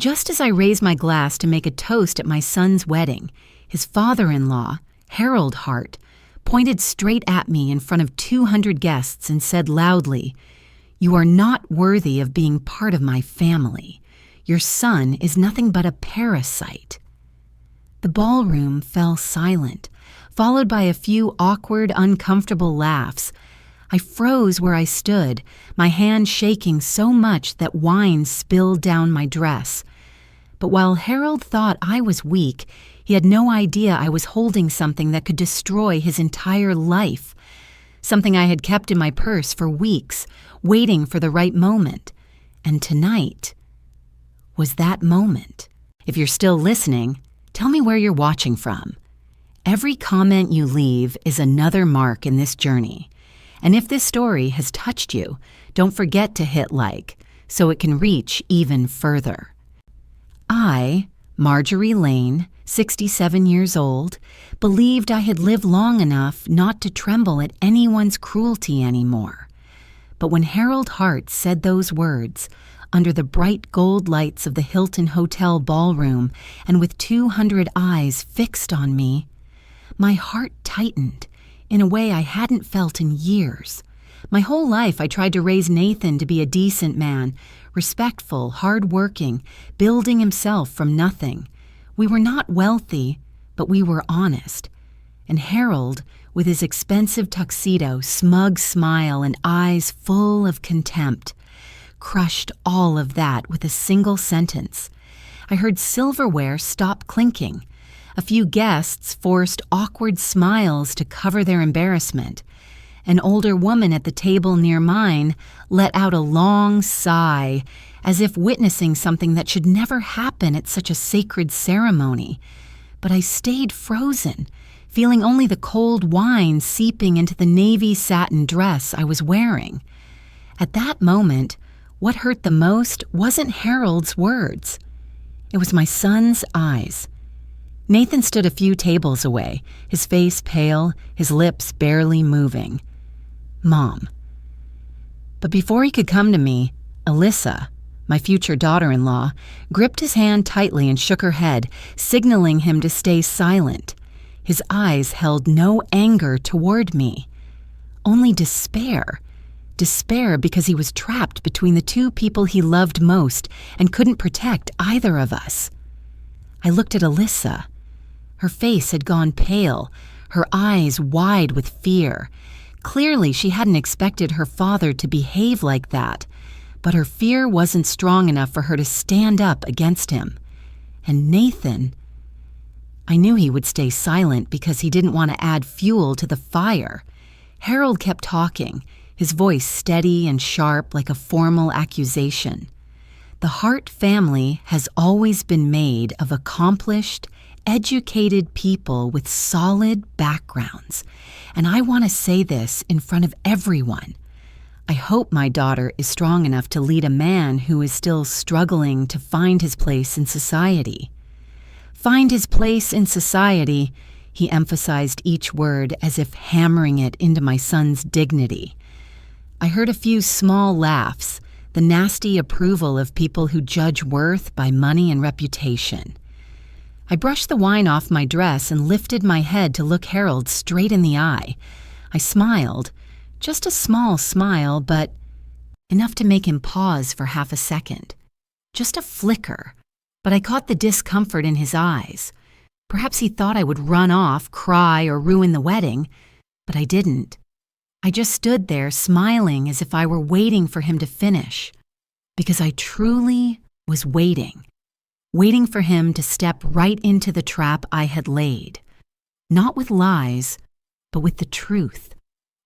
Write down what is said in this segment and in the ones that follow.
Just as I raised my glass to make a toast at my son's wedding, his father-in-law, Harold Hart, pointed straight at me in front of 200 guests and said loudly, "You are not worthy of being part of my family. Your son is nothing but a parasite." The ballroom fell silent, followed by a few awkward, uncomfortable laughs. I froze where I stood, my hand shaking so much that wine spilled down my dress. But while Harold thought I was weak, he had no idea I was holding something that could destroy his entire life, something I had kept in my purse for weeks, waiting for the right moment. And tonight was that moment. If you're still listening, tell me where you're watching from. Every comment you leave is another mark in this journey. And if this story has touched you, don't forget to hit like so it can reach even further. I, Marjorie Lane, 67 years old, believed I had lived long enough not to tremble at anyone's cruelty anymore. But when Harold Hart said those words, under the bright gold lights of the Hilton Hotel ballroom and with 200 eyes fixed on me, my heart tightened in a way I hadn't felt in years. My whole life I tried to raise Nathan to be a decent man, respectful, hard-working, building himself from nothing. We were not wealthy, but we were honest. And Harold, with his expensive tuxedo, smug smile, and eyes full of contempt, crushed all of that with a single sentence. I heard silverware stop clinking. A few guests forced awkward smiles to cover their embarrassment. An older woman at the table near mine let out a long sigh, as if witnessing something that should never happen at such a sacred ceremony. But I stayed frozen, feeling only the cold wine seeping into the navy satin dress I was wearing. At that moment, what hurt the most wasn't Harold's words. It was my son's eyes. Nathan stood a few tables away, his face pale, his lips barely moving. Mom. But before he could come to me, Alyssa, my future daughter-in-law, gripped his hand tightly and shook her head, signaling him to stay silent. His eyes held no anger toward me, only despair. Despair because he was trapped between the two people he loved most and couldn't protect either of us. I looked at Alyssa. Her face had gone pale, her eyes wide with fear. Clearly, she hadn't expected her father to behave like that, but her fear wasn't strong enough for her to stand up against him. And Nathan, I knew he would stay silent because he didn't want to add fuel to the fire. Harold kept talking, his voice steady and sharp like a formal accusation. The Hart family has always been made of accomplished, educated people with solid backgrounds, and I want to say this in front of everyone. I hope my daughter is strong enough to lead a man who is still struggling to find his place in society. Find his place in society, he emphasized each word as if hammering it into my son's dignity. I heard a few small laughs, the nasty approval of people who judge worth by money and reputation. I brushed the wine off my dress and lifted my head to look Harold straight in the eye. I smiled, just a small smile, but enough to make him pause for half a second. Just a flicker, but I caught the discomfort in his eyes. Perhaps he thought I would run off, cry, or ruin the wedding, but I didn't. I just stood there smiling as if I were waiting for him to finish, because I truly was waiting for him to step right into the trap I had laid, not with lies, but with the truth,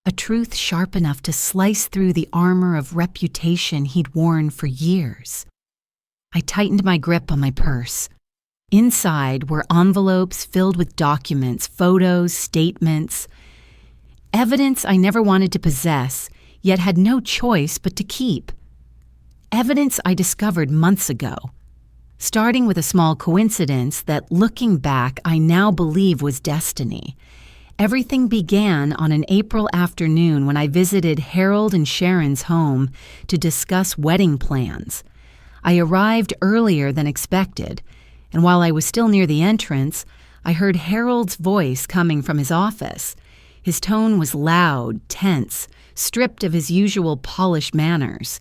a truth sharp enough to slice through the armor of reputation he'd worn for years. I tightened my grip on my purse. Inside were envelopes filled with documents, photos, statements, evidence I never wanted to possess, yet had no choice but to keep. Evidence I discovered months ago, starting with a small coincidence that, looking back, I now believe was destiny. Everything began on an April afternoon when I visited Harold and Sharon's home to discuss wedding plans. I arrived earlier than expected, and while I was still near the entrance, I heard Harold's voice coming from his office. His tone was loud, tense, stripped of his usual polished manners.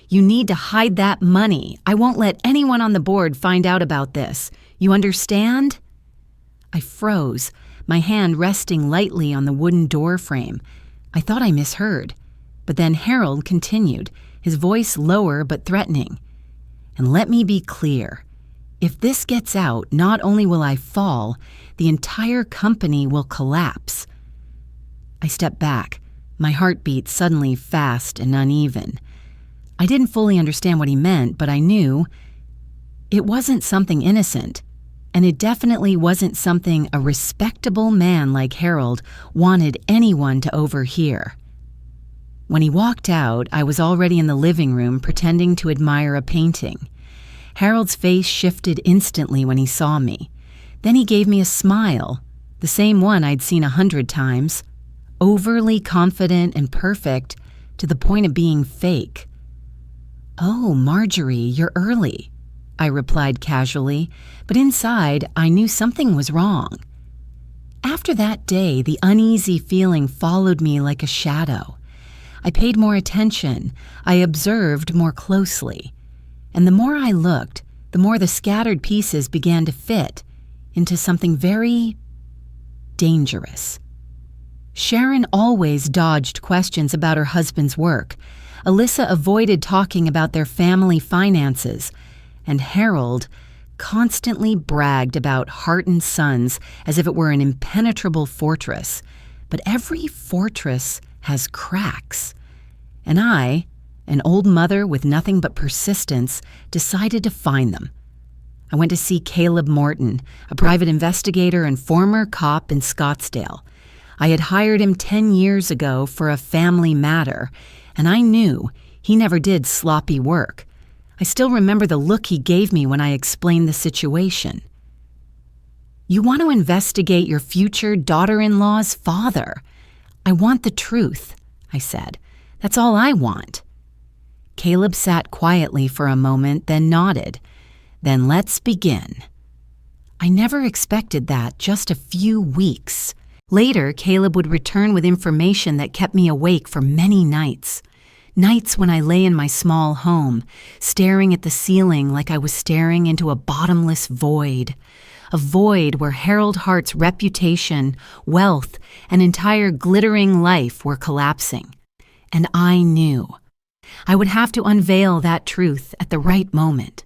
"You need to hide that money. I won't let anyone on the board find out about this. You understand?" I froze, my hand resting lightly on the wooden door frame. I thought I misheard. But then Harold continued, his voice lower but threatening. "And let me be clear. If this gets out, not only will I fall, the entire company will collapse." I stepped back, my heartbeat suddenly fast and uneven. I didn't fully understand what he meant, but I knew it wasn't something innocent, and it definitely wasn't something a respectable man like Harold wanted anyone to overhear. When he walked out, I was already in the living room pretending to admire a painting. Harold's face shifted instantly when he saw me. Then he gave me a smile, the same one I'd seen 100 times, overly confident and perfect to the point of being fake. "Oh, Marjorie, you're early," I replied casually, but inside I knew something was wrong. After that day, the uneasy feeling followed me like a shadow. I paid more attention, I observed more closely, and the more I looked, the more the scattered pieces began to fit into something very dangerous. Sharon always dodged questions about her husband's work. Alyssa avoided talking about their family finances, and Harold constantly bragged about Hart and Sons as if it were an impenetrable fortress. But every fortress has cracks. And I, an old mother with nothing but persistence, decided to find them. I went to see Caleb Morton, a private investigator and former cop in Scottsdale. I had hired him 10 years ago for a family matter, and I knew he never did sloppy work. I still remember the look he gave me when I explained the situation. "You want to investigate your future daughter-in-law's father. I want the truth," I said. "That's all I want." Caleb sat quietly for a moment, then nodded. "Then let's begin." I never expected that just a few weeks. Later, Caleb would return with information that kept me awake for many nights. Nights when I lay in my small home, staring at the ceiling like I was staring into a bottomless void. A void where Harold Hart's reputation, wealth, and entire glittering life were collapsing. And I knew. I would have to unveil that truth at the right moment.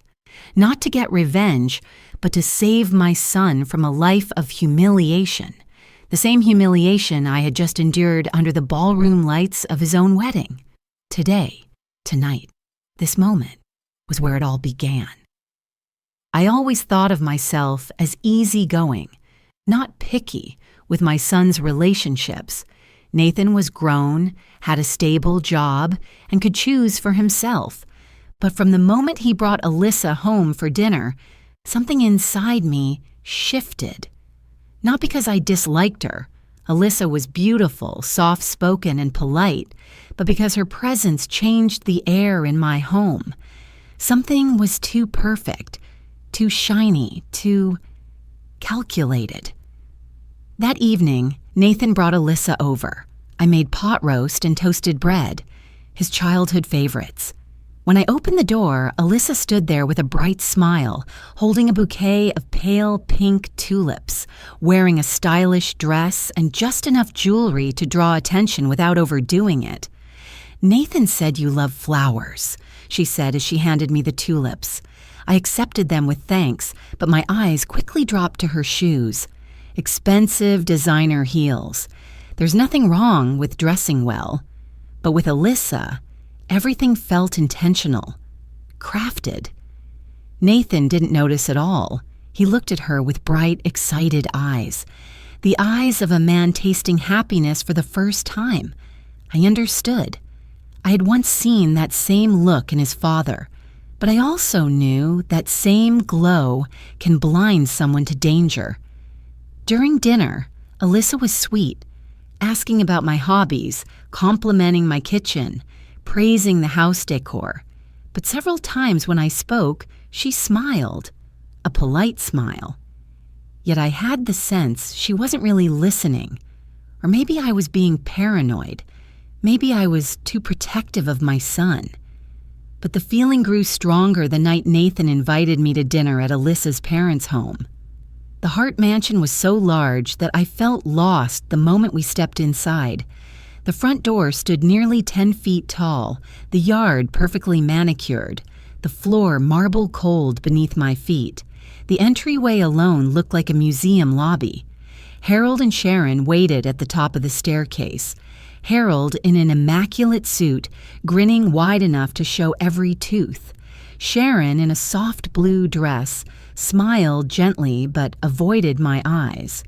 Not to get revenge, but to save my son from a life of humiliation. The same humiliation I had just endured under the ballroom lights of his own wedding. Today, tonight, this moment was where it all began. I always thought of myself as easygoing, not picky, with my son's relationships. Nathan was grown, had a stable job, and could choose for himself. But from the moment he brought Alyssa home for dinner, something inside me shifted. Not because I disliked her. Alyssa was beautiful, soft-spoken, and polite, but because her presence changed the air in my home. Something was too perfect, too shiny, too calculated. That evening, Nathan brought Alyssa over. I made pot roast and toasted bread, his childhood favorites. When I opened the door, Alyssa stood there with a bright smile, holding a bouquet of pale pink tulips, wearing a stylish dress and just enough jewelry to draw attention without overdoing it. "Nathan said you love flowers," she said as she handed me the tulips. I accepted them with thanks, but my eyes quickly dropped to her shoes. Expensive designer heels. There's nothing wrong with dressing well. But with Alyssa, everything felt intentional, crafted. Nathan didn't notice at all. He looked at her with bright, excited eyes. The eyes of a man tasting happiness for the first time. I understood. I had once seen that same look in his father, but I also knew that same glow can blind someone to danger. During dinner, Alyssa was sweet, asking about my hobbies, complimenting my kitchen, praising the house decor. but several times when I spoke, she smiled, a polite smile. Yet I had the sense she wasn't really listening. Or maybe I was being paranoid. Maybe I was too protective of my son. But the feeling grew stronger the night Nathan invited me to dinner at Alyssa's parents' home. The Hart mansion was so large that I felt lost the moment we stepped inside. The front door stood nearly 10 feet tall, the yard perfectly manicured, the floor marble cold beneath my feet. The entryway alone looked like a museum lobby. Harold and Sharon waited at the top of the staircase. Harold in an immaculate suit, grinning wide enough to show every tooth. Sharon in a soft blue dress, smiled gently but avoided my eyes.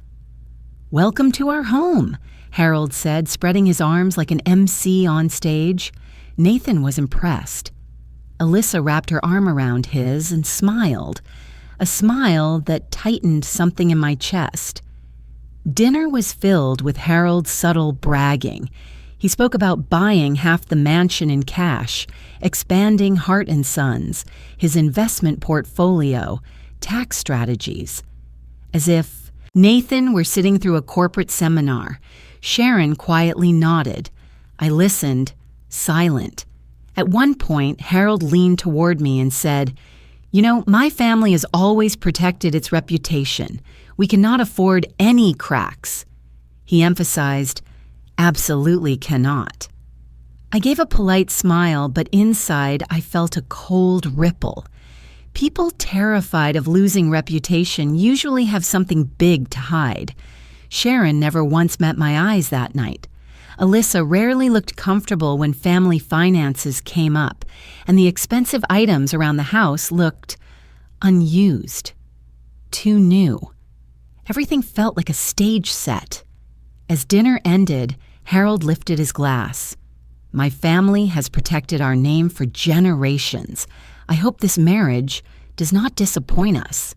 "Welcome to our home," Harold said, spreading his arms like an MC on stage. Nathan was impressed. Alyssa wrapped her arm around his and smiled, a smile that tightened something in my chest. Dinner was filled with Harold's subtle bragging. He spoke about buying half the mansion in cash, expanding Hart & Sons, his investment portfolio, tax strategies. As if Nathan were sitting through a corporate seminar. Sharon quietly nodded. I listened, silent. At one point, Harold leaned toward me and said, "You know, my family has always protected its reputation. We cannot afford any cracks." He emphasized, "Absolutely cannot." I gave a polite smile, but inside I felt a cold ripple. People terrified of losing reputation usually have something big to hide. Sharon never once met my eyes that night. Alyssa rarely looked comfortable when family finances came up, and the expensive items around the house looked unused, too new. Everything felt like a stage set. As dinner ended, Harold lifted his glass. "My family has protected our name for generations. I hope this marriage does not disappoint us."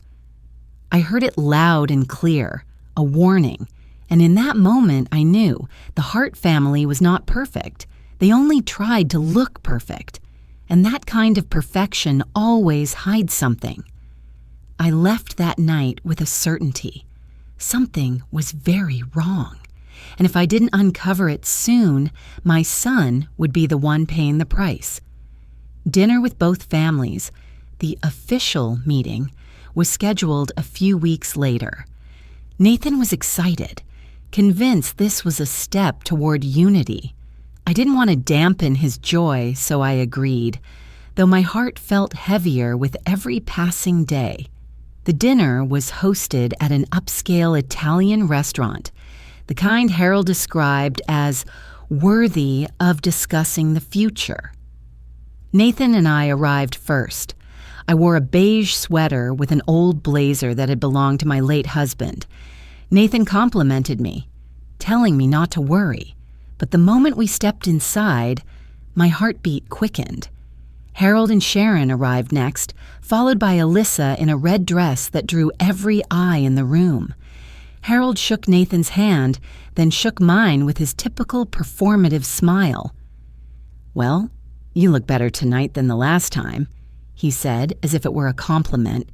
I heard it loud and clear, a warning, and in that moment I knew the Hart family was not perfect. They only tried to look perfect, and that kind of perfection always hides something. I left that night with a certainty. Something was very wrong, and if I didn't uncover it soon, my son would be the one paying the price. Dinner with both families, the official meeting, was scheduled a few weeks later. Nathan was excited, convinced this was a step toward unity. I didn't want to dampen his joy, so I agreed, though my heart felt heavier with every passing day. The dinner was hosted at an upscale Italian restaurant, the kind Harold described as worthy of discussing the future. Nathan and I arrived first. I wore a beige sweater with an old blazer that had belonged to my late husband. Nathan complimented me, telling me not to worry, but the moment we stepped inside, my heartbeat quickened. Harold and Sharon arrived next, followed by Alyssa in a red dress that drew every eye in the room. Harold shook Nathan's hand, then shook mine with his typical performative smile. "Well, you look better tonight than the last time," he said, as if it were a compliment,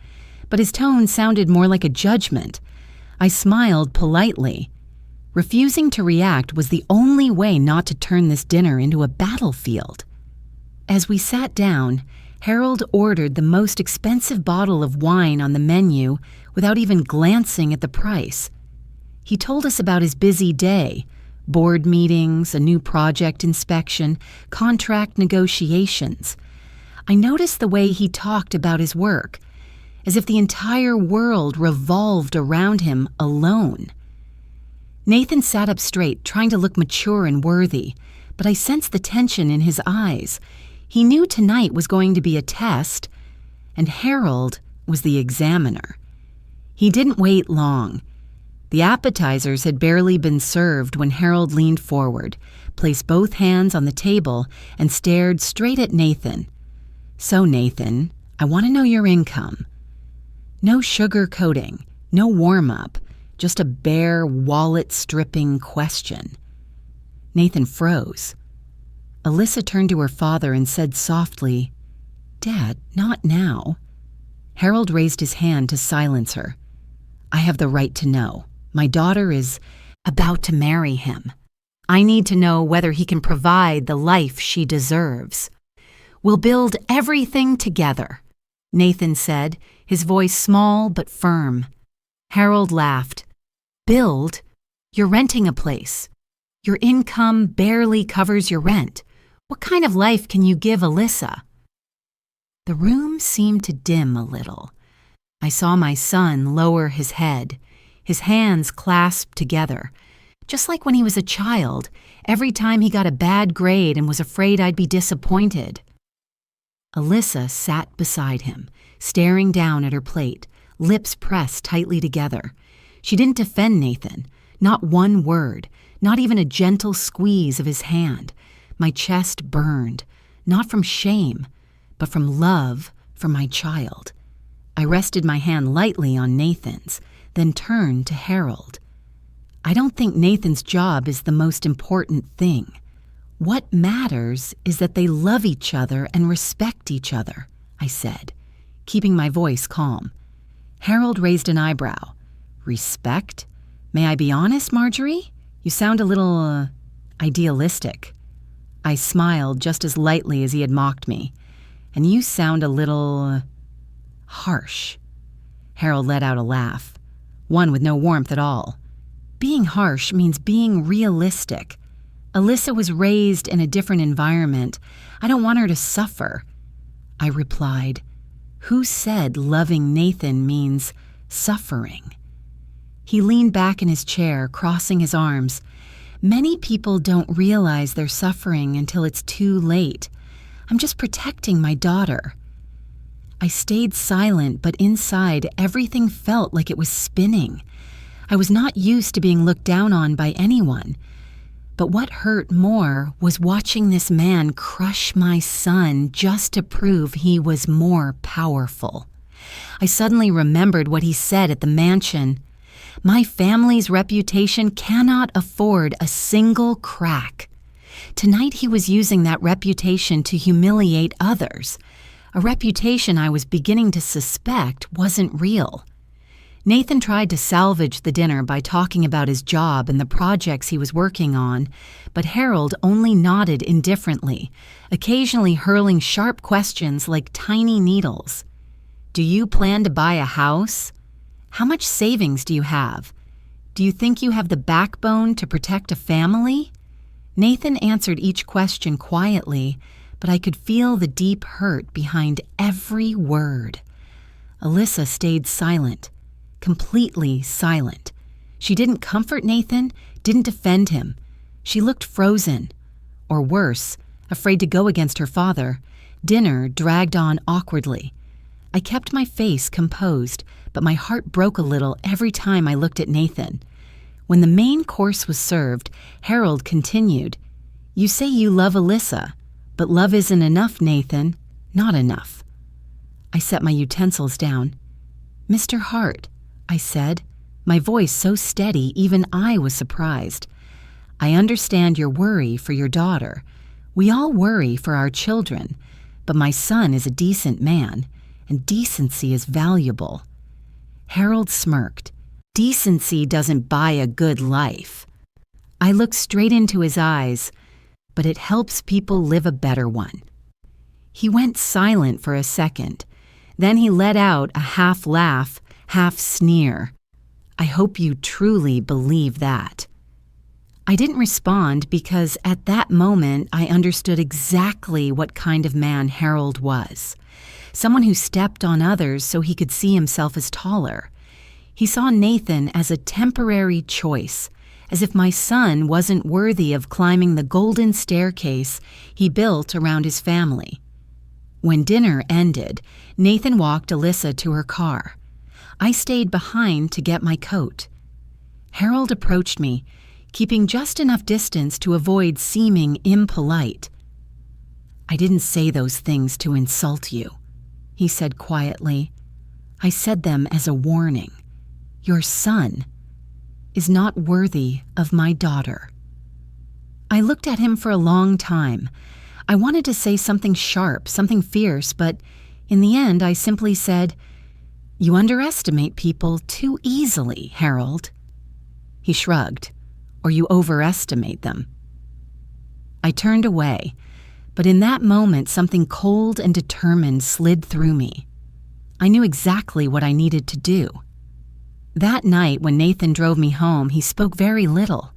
but his tone sounded more like a judgment. I smiled politely. Refusing to react was the only way not to turn this dinner into a battlefield. As we sat down, Harold ordered the most expensive bottle of wine on the menu without even glancing at the price. He told us about his busy day, board meetings, a new project inspection, contract negotiations. I noticed the way he talked about his work, as if the entire world revolved around him alone. Nathan sat up straight, trying to look mature and worthy, but I sensed the tension in his eyes. He knew tonight was going to be a test, and Harold was the examiner. He didn't wait long. The appetizers had barely been served when Harold leaned forward, placed both hands on the table, and stared straight at Nathan. "So, Nathan, I want to know your income." No sugar-coating, no warm-up, just a bare, wallet-stripping question. Nathan froze. Alyssa turned to her father and said softly, Dad, not now. Harold raised his hand to silence her. I have the right to know. My daughter is about to marry him. I need to know whether he can provide the life she deserves. We'll build everything together, Nathan said, his voice small but firm. Harold laughed. Build? You're renting a place. Your income barely covers your rent. What kind of life can you give Alyssa? The room seemed to dim a little. I saw my son lower his head, his hands clasped together, just like when he was a child, every time he got a bad grade and was afraid I'd be disappointed. Alyssa sat beside him, staring down at her plate, lips pressed tightly together. She didn't defend Nathan, not one word, not even a gentle squeeze of his hand. My chest burned, not from shame, but from love for my child. I rested my hand lightly on Nathan's, then turned to Harold. I don't think Nathan's job is the most important thing. What matters is that they love each other and respect each other, I said, keeping my voice calm. Harold raised an eyebrow. Respect? May I be honest, Marjorie? You sound a little, idealistic. I smiled just as lightly as he had mocked me. And you sound a little, harsh. Harold let out a laugh, one with no warmth at all. Being harsh means being realistic. Alyssa was raised in a different environment. I don't want her to suffer. I replied, Who said loving Nathan means suffering? He leaned back in his chair, crossing his arms. Many people don't realize they're suffering until it's too late. I'm just protecting my daughter. I stayed silent, but inside, everything felt like it was spinning. I was not used to being looked down on by anyone. But what hurt more was watching this man crush my son just to prove he was more powerful. I suddenly remembered what he said at the mansion. My family's reputation cannot afford a single crack. Tonight he was using that reputation to humiliate others, a reputation I was beginning to suspect wasn't real. Nathan tried to salvage the dinner by talking about his job and the projects he was working on, but Harold only nodded indifferently, occasionally hurling sharp questions like tiny needles. Do you plan to buy a house? How much savings do you have? Do you think you have the backbone to protect a family? Nathan answered each question quietly, but I could feel the deep hurt behind every word. Alyssa stayed silent, completely silent. She didn't comfort Nathan, didn't defend him. She looked frozen, or worse, afraid to go against her father. Dinner dragged on awkwardly. I kept my face composed, but my heart broke a little every time I looked at Nathan. When the main course was served, Harold continued, You say you love Alyssa, but love isn't enough, Nathan. Not enough. I set my utensils down. Mr. Hart, I said, my voice so steady even I was surprised. I understand your worry for your daughter. We all worry for our children, but my son is a decent man, and decency is valuable. Harold smirked. Decency doesn't buy a good life. I looked straight into his eyes, but it helps people live a better one. He went silent for a second. Then he let out a half laugh, half sneer. I hope you truly believe that. I didn't respond because at that moment I understood exactly what kind of man Harold was. Someone who stepped on others so he could see himself as taller. He saw Nathan as a temporary choice, as if my son wasn't worthy of climbing the golden staircase he built around his family. When dinner ended, Nathan walked Alyssa to her car. I stayed behind to get my coat. Harold approached me, keeping just enough distance to avoid seeming impolite. I didn't say those things to insult you, he said quietly. I said them as a warning. Your son is not worthy of my daughter. I looked at him for a long time. I wanted to say something sharp, something fierce, but in the end I simply said, "You underestimate people too easily, Harold." He shrugged. "Or you overestimate them." I turned away, but in that moment something cold and determined slid through me. I knew exactly what I needed to do. That night when Nathan drove me home, he spoke very little.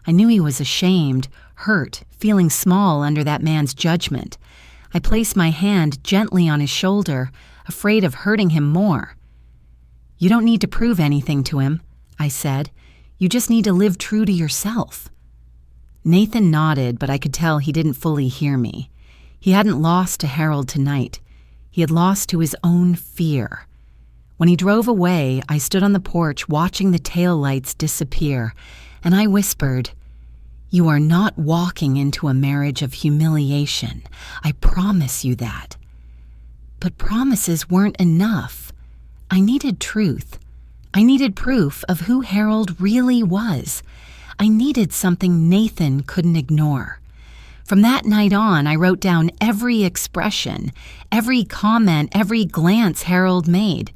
I knew he was ashamed, hurt, feeling small under that man's judgment. I placed my hand gently on his shoulder, afraid of hurting him more. "You don't need to prove anything to him," I said. "You just need to live true to yourself." Nathan nodded, but I could tell he didn't fully hear me. He hadn't lost to Harold tonight. He had lost to his own fear. When he drove away, I stood on the porch watching the taillights disappear, and I whispered, "You are not walking into a marriage of humiliation. I promise you that." But promises weren't enough. I needed truth. I needed proof of who Harold really was. I needed something Nathan couldn't ignore. From that night on, I wrote down every expression, every comment, every glance Harold made.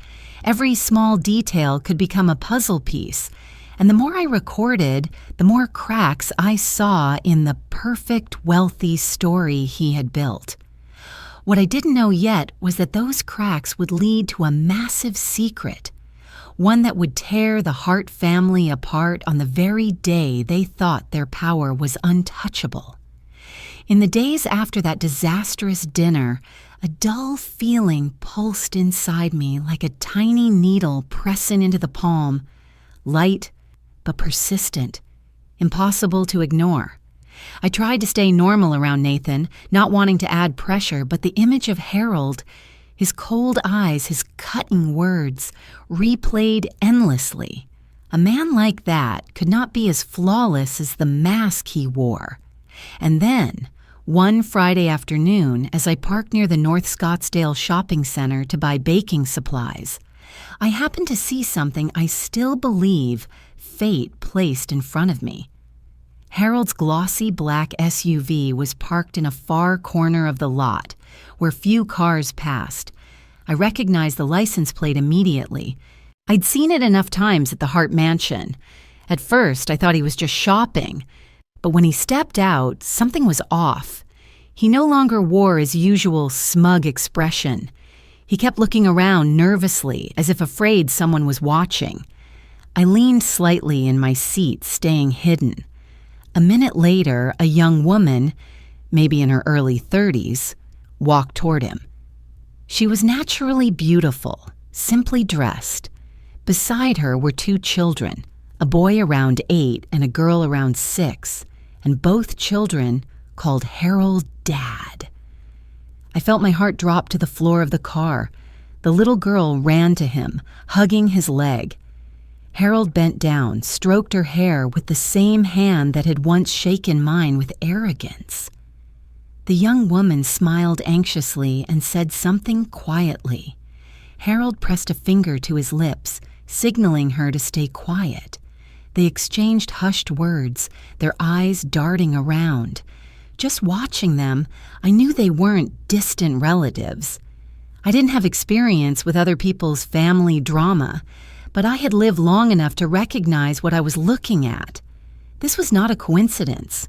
Every small detail could become a puzzle piece, and the more I recorded, the more cracks I saw in the perfect, wealthy story he had built. What I didn't know yet was that those cracks would lead to a massive secret, one that would tear the Hart family apart on the very day they thought their power was untouchable. In the days after that disastrous dinner, a dull feeling pulsed inside me like a tiny needle pressing into the palm, light but persistent, impossible to ignore. I tried to stay normal around Nathan, not wanting to add pressure, but the image of Harold, his cold eyes, his cutting words, replayed endlessly. A man like that could not be as flawless as the mask he wore. And then, one Friday afternoon, as I parked near the North Scottsdale shopping center to buy baking supplies, I happened to see something I still believe fate placed in front of me. Harold's glossy black SUV was parked in a far corner of the lot, where few cars passed. I recognized the license plate immediately. I'd seen it enough times at the Hart mansion. At first, I thought he was just shopping. But when he stepped out, something was off. He no longer wore his usual smug expression. He kept looking around nervously, as if afraid someone was watching. I leaned slightly in my seat, staying hidden. A minute later, a young woman, maybe in her early 30s, walked toward him. She was naturally beautiful, simply dressed. Beside her were two children, a boy around 8 and a girl around 6, and both children called Harold Dad. I felt my heart drop to the floor of the car. The little girl ran to him, hugging his leg. Harold bent down, stroked her hair with the same hand that had once shaken mine with arrogance. The young woman smiled anxiously and said something quietly. Harold pressed a finger to his lips, signaling her to stay quiet. They exchanged hushed words, their eyes darting around. Just watching them, I knew they weren't distant relatives. I didn't have experience with other people's family drama, but I had lived long enough to recognize what I was looking at. This was not a coincidence.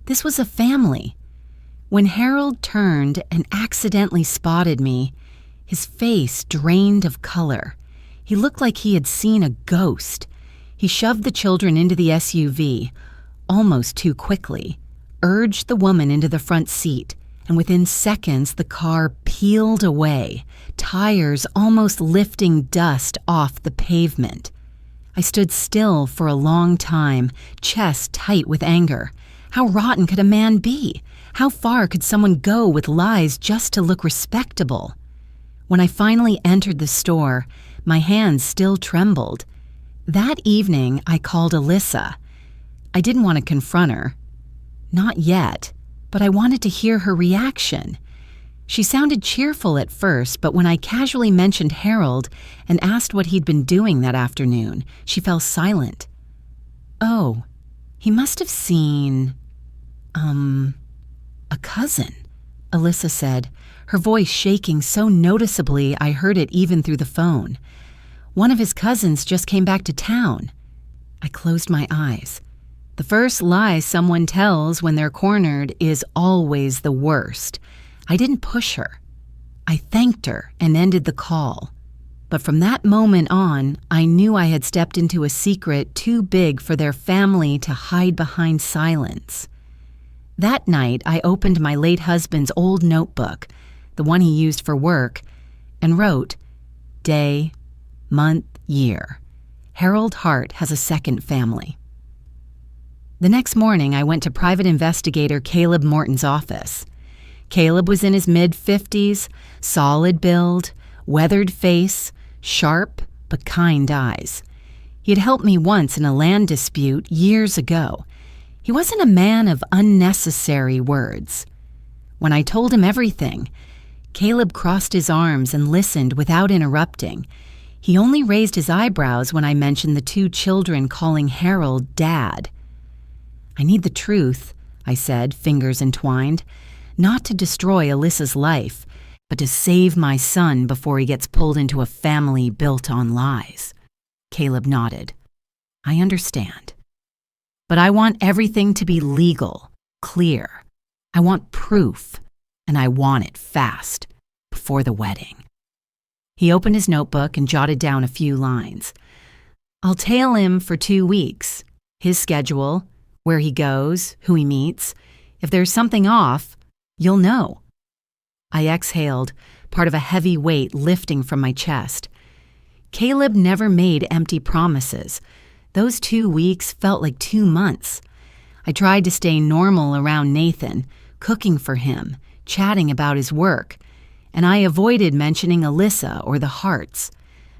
This was a family. When Harold turned and accidentally spotted me, his face drained of color. He looked like he had seen a ghost. He shoved the children into the SUV, almost too quickly, urged the woman into the front seat, and within seconds the car peeled away, tires almost lifting dust off the pavement. I stood still for a long time, chest tight with anger. How rotten could a man be? How far could someone go with lies just to look respectable? When I finally entered the store, my hands still trembled. That evening, I called Alyssa. I didn't want to confront her. Not yet, but I wanted to hear her reaction. She sounded cheerful at first, but when I casually mentioned Harold and asked what he'd been doing that afternoon, she fell silent. Oh, he must have seen, a cousin. Alyssa said, her voice shaking so noticeably I heard it even through the phone. One of his cousins just came back to town. I closed my eyes. The first lie someone tells when they're cornered is always the worst. I didn't push her. I thanked her and ended the call. But from that moment on, I knew I had stepped into a secret too big for their family to hide behind silence. That night, I opened my late husband's old notebook, the one he used for work, and wrote, day, month, year. Harold Hart has a second family. The next morning, I went to private investigator Caleb Morton's office. Caleb was in his mid-50s, solid build, weathered face, sharp but kind eyes. He had helped me once in a land dispute years ago. He wasn't a man of unnecessary words. When I told him everything, Caleb crossed his arms and listened without interrupting. He only raised his eyebrows when I mentioned the 2 children calling Harold Dad. I need the truth, I said, fingers entwined, not to destroy Alyssa's life, but to save my son before he gets pulled into a family built on lies. Caleb nodded. I understand. But I want everything to be legal, clear. I want proof, and I want it fast, before the wedding. He opened his notebook and jotted down a few lines. I'll tail him for 2 weeks. His schedule, where he goes, who he meets. If there's something off, you'll know. I exhaled, part of a heavy weight lifting from my chest. Caleb never made empty promises. Those 2 weeks felt like 2 months. I tried to stay normal around Nathan, cooking for him, chatting about his work, and I avoided mentioning Alyssa or the Harts.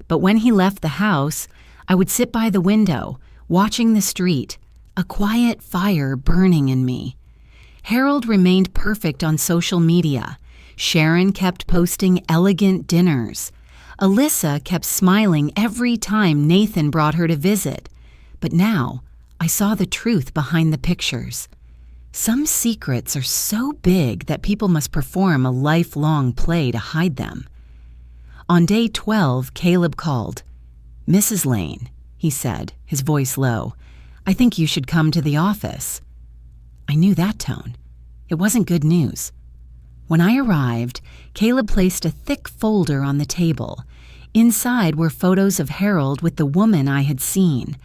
But when he left the house, I would sit by the window, watching the street, a quiet fire burning in me. Harold remained perfect on social media. Sharon kept posting elegant dinners. Alyssa kept smiling every time Nathan brought her to visit. But now, I saw the truth behind the pictures. Some secrets are so big that people must perform a lifelong play to hide them. On day 12, Caleb called. Mrs. Lane, he said, his voice low, I think you should come to the office. I knew that tone. It wasn't good news. When I arrived, Caleb placed a thick folder on the table. Inside were photos of Harold with the woman I had seen,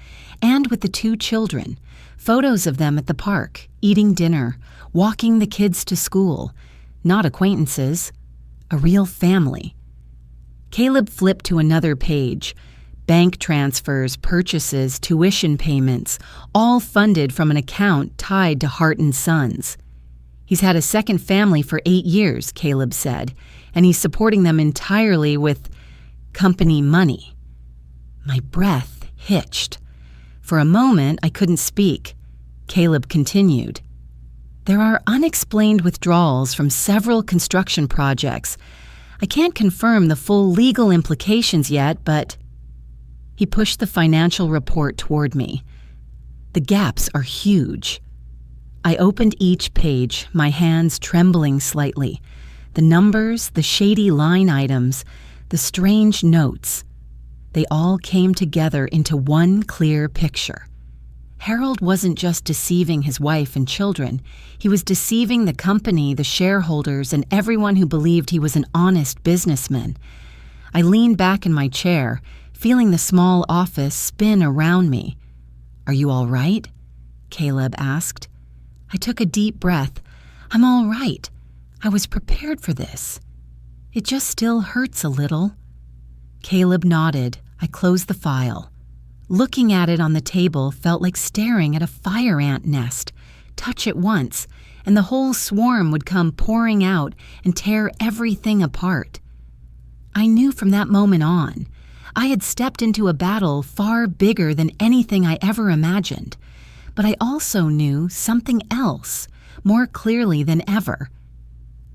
and with the 2 children, photos of them at the park, eating dinner, walking the kids to school. Not acquaintances, a real family. Caleb flipped to another page. Bank transfers, purchases, tuition payments, all funded from an account tied to Hart & Sons. He's had a second family for 8 years, Caleb said, and he's supporting them entirely with company money. My breath hitched. For a moment, I couldn't speak. Caleb continued. There are unexplained withdrawals from several construction projects. I can't confirm the full legal implications yet, but... He pushed the financial report toward me. The gaps are huge. I opened each page, my hands trembling slightly. The numbers, the shady line items, the strange notes. They all came together into one clear picture. Harold wasn't just deceiving his wife and children. He was deceiving the company, the shareholders, and everyone who believed he was an honest businessman. I leaned back in my chair, feeling the small office spin around me. Are you all right? Caleb asked. I took a deep breath. I'm all right. I was prepared for this. It just still hurts a little. Caleb nodded. I closed the file. Looking at it on the table felt like staring at a fire ant nest. Touch it once, and the whole swarm would come pouring out and tear everything apart. I knew from that moment on, I had stepped into a battle far bigger than anything I ever imagined. But I also knew something else, more clearly than ever.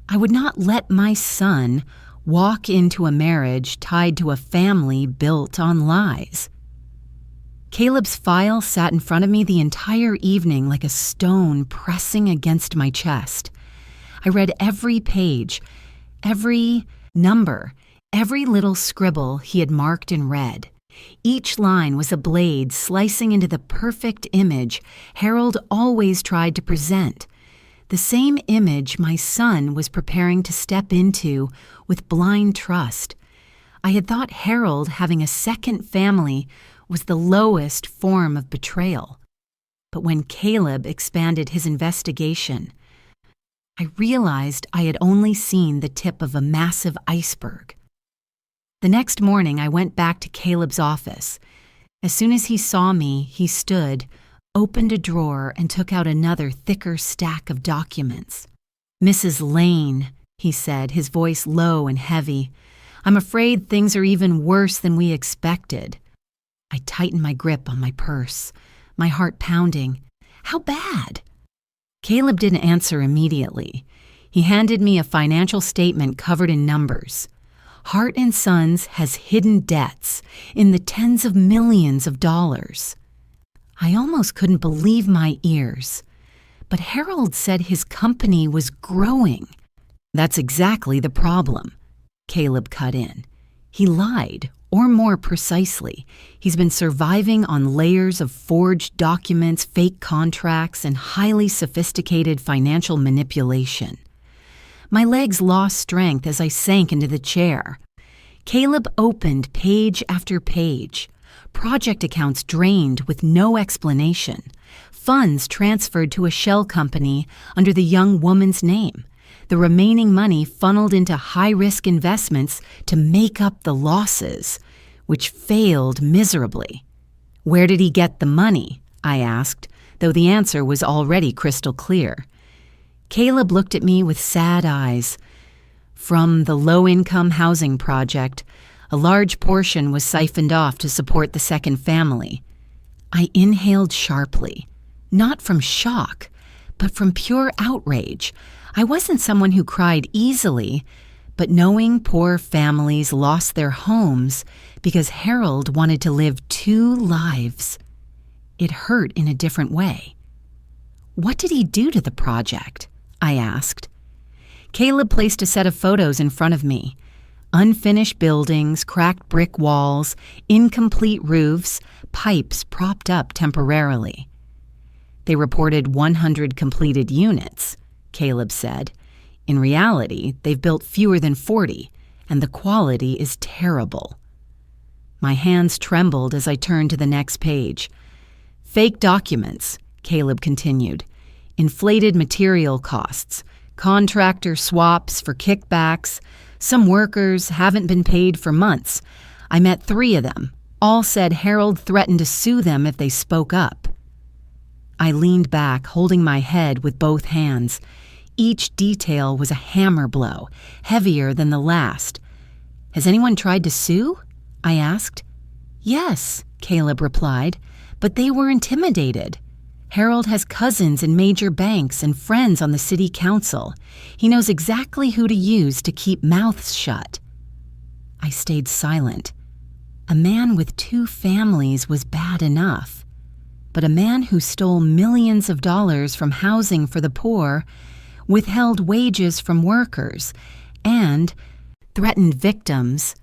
I would not let my son walk into a marriage tied to a family built on lies. Caleb's file sat in front of me the entire evening like a stone pressing against my chest. I read every page, every number, every little scribble he had marked in red. Each line was a blade slicing into the perfect image Harold always tried to present, the same image my son was preparing to step into with blind trust. I had thought Harold having a second family was the lowest form of betrayal. But when Caleb expanded his investigation, I realized I had only seen the tip of a massive iceberg. The next morning, I went back to Caleb's office. As soon as he saw me, he stood, opened a drawer, and took out another thicker stack of documents. "Mrs. Lane," he said, his voice low and heavy, "I'm afraid things are even worse than we expected." I tightened my grip on my purse, my heart pounding. How bad? Caleb didn't answer immediately. He handed me a financial statement covered in numbers. Hart & Sons has hidden debts in the tens of millions of dollars. I almost couldn't believe my ears. But Harold said his company was growing. That's exactly the problem, Caleb cut in. He lied, or more precisely, he's been surviving on layers of forged documents, fake contracts, and highly sophisticated financial manipulation. My legs lost strength as I sank into the chair. Caleb opened page after page. Project accounts drained with no explanation. Funds transferred to a shell company under the young woman's name. The remaining money funneled into high-risk investments to make up the losses, which failed miserably. "Where did he get the money?" I asked, though the answer was already crystal clear. Caleb looked at me with sad eyes. "From the low-income housing project, a large portion was siphoned off to support the second family." I inhaled sharply, not from shock, but from pure outrage. I wasn't someone who cried easily, but knowing poor families lost their homes because Harold wanted to live two lives, it hurt in a different way. "What did he do to the project?" I asked. Caleb placed a set of photos in front of me. Unfinished buildings, cracked brick walls, incomplete roofs, pipes propped up temporarily. "They reported 100 completed units," Caleb said. "In reality, they've built fewer than 40, and the quality is terrible." My hands trembled as I turned to the next page. "Fake documents," Caleb continued. "Inflated material costs, contractor swaps for kickbacks. Some workers haven't been paid for months. I met 3 of them. All said Harold threatened to sue them if they spoke up." I leaned back, holding my head with both hands. Each detail was a hammer blow, heavier than the last. "Has anyone tried to sue?" I asked. "Yes," Caleb replied, "but they were intimidated. Harold has cousins in major banks and friends on the city council. He knows exactly who to use to keep mouths shut." I stayed silent. A man with 2 families was bad enough. But a man who stole millions of dollars from housing for the poor, withheld wages from workers, and threatened victims,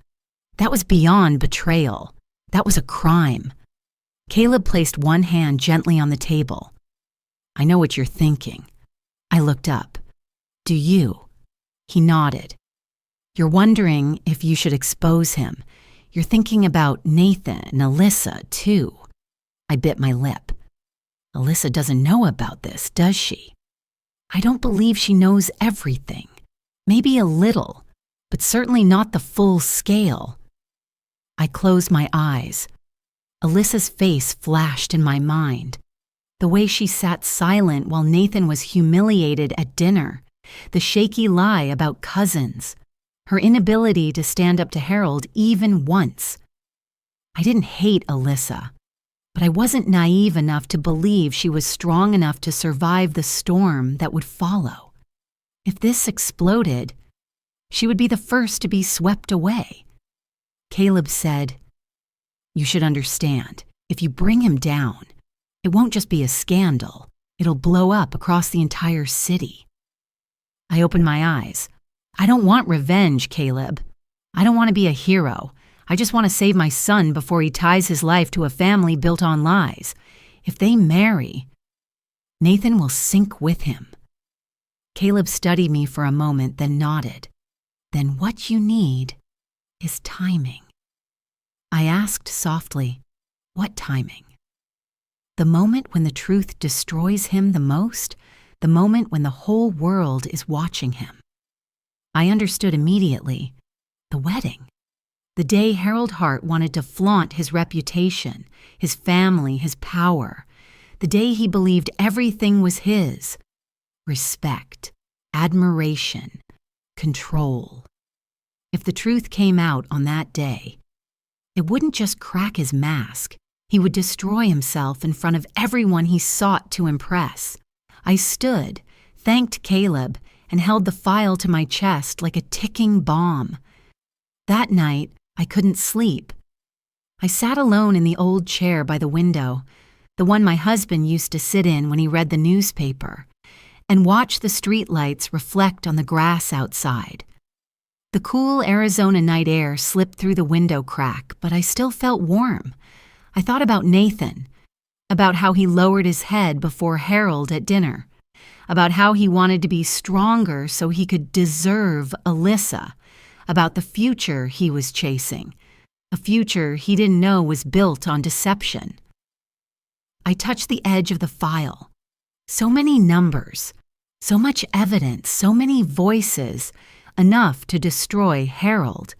that was beyond betrayal. That was a crime. Caleb placed one hand gently on the table. "I know what you're thinking." I looked up. "Do you?" He nodded. "You're wondering if you should expose him. You're thinking about Nathan and Alyssa, too." I bit my lip. "Alyssa doesn't know about this, does she?" "I don't believe she knows everything. Maybe a little, but certainly not the full scale." I closed my eyes. Alyssa's face flashed in my mind. The way she sat silent while Nathan was humiliated at dinner, the shaky lie about cousins, her inability to stand up to Harold even once. I didn't hate Alyssa, but I wasn't naive enough to believe she was strong enough to survive the storm that would follow. If this exploded, she would be the first to be swept away. Caleb said, "You should understand, if you bring him down, it won't just be a scandal, it'll blow up across the entire city." I opened my eyes. I don't want revenge, Caleb. I don't want to be a hero. I just want to save my son before he ties his life to a family built on lies. If they marry, Nathan will sink with him. Caleb studied me for a moment, then nodded. Then what you need is timing. I asked softly, what timing? The moment when the truth destroys him the most? The moment when the whole world is watching him? I understood immediately. The wedding. The day Harold Hart wanted to flaunt his reputation, his family, his power. The day he believed everything was his. Respect, admiration, control. If the truth came out on that day, it wouldn't just crack his mask. He would destroy himself in front of everyone he sought to impress. I stood, thanked Caleb, and held the file to my chest like a ticking bomb. That night, I couldn't sleep. I sat alone in the old chair by the window, the one my husband used to sit in when he read the newspaper, and watched the streetlights reflect on the grass outside. The cool Arizona night air slipped through the window crack, but I still felt warm. I thought about Nathan, about how he lowered his head before Harold at dinner, about how he wanted to be stronger so he could deserve Alyssa, about the future he was chasing, a future he didn't know was built on deception. I touched the edge of the file. So many numbers, so much evidence, so many voices, enough to destroy Harold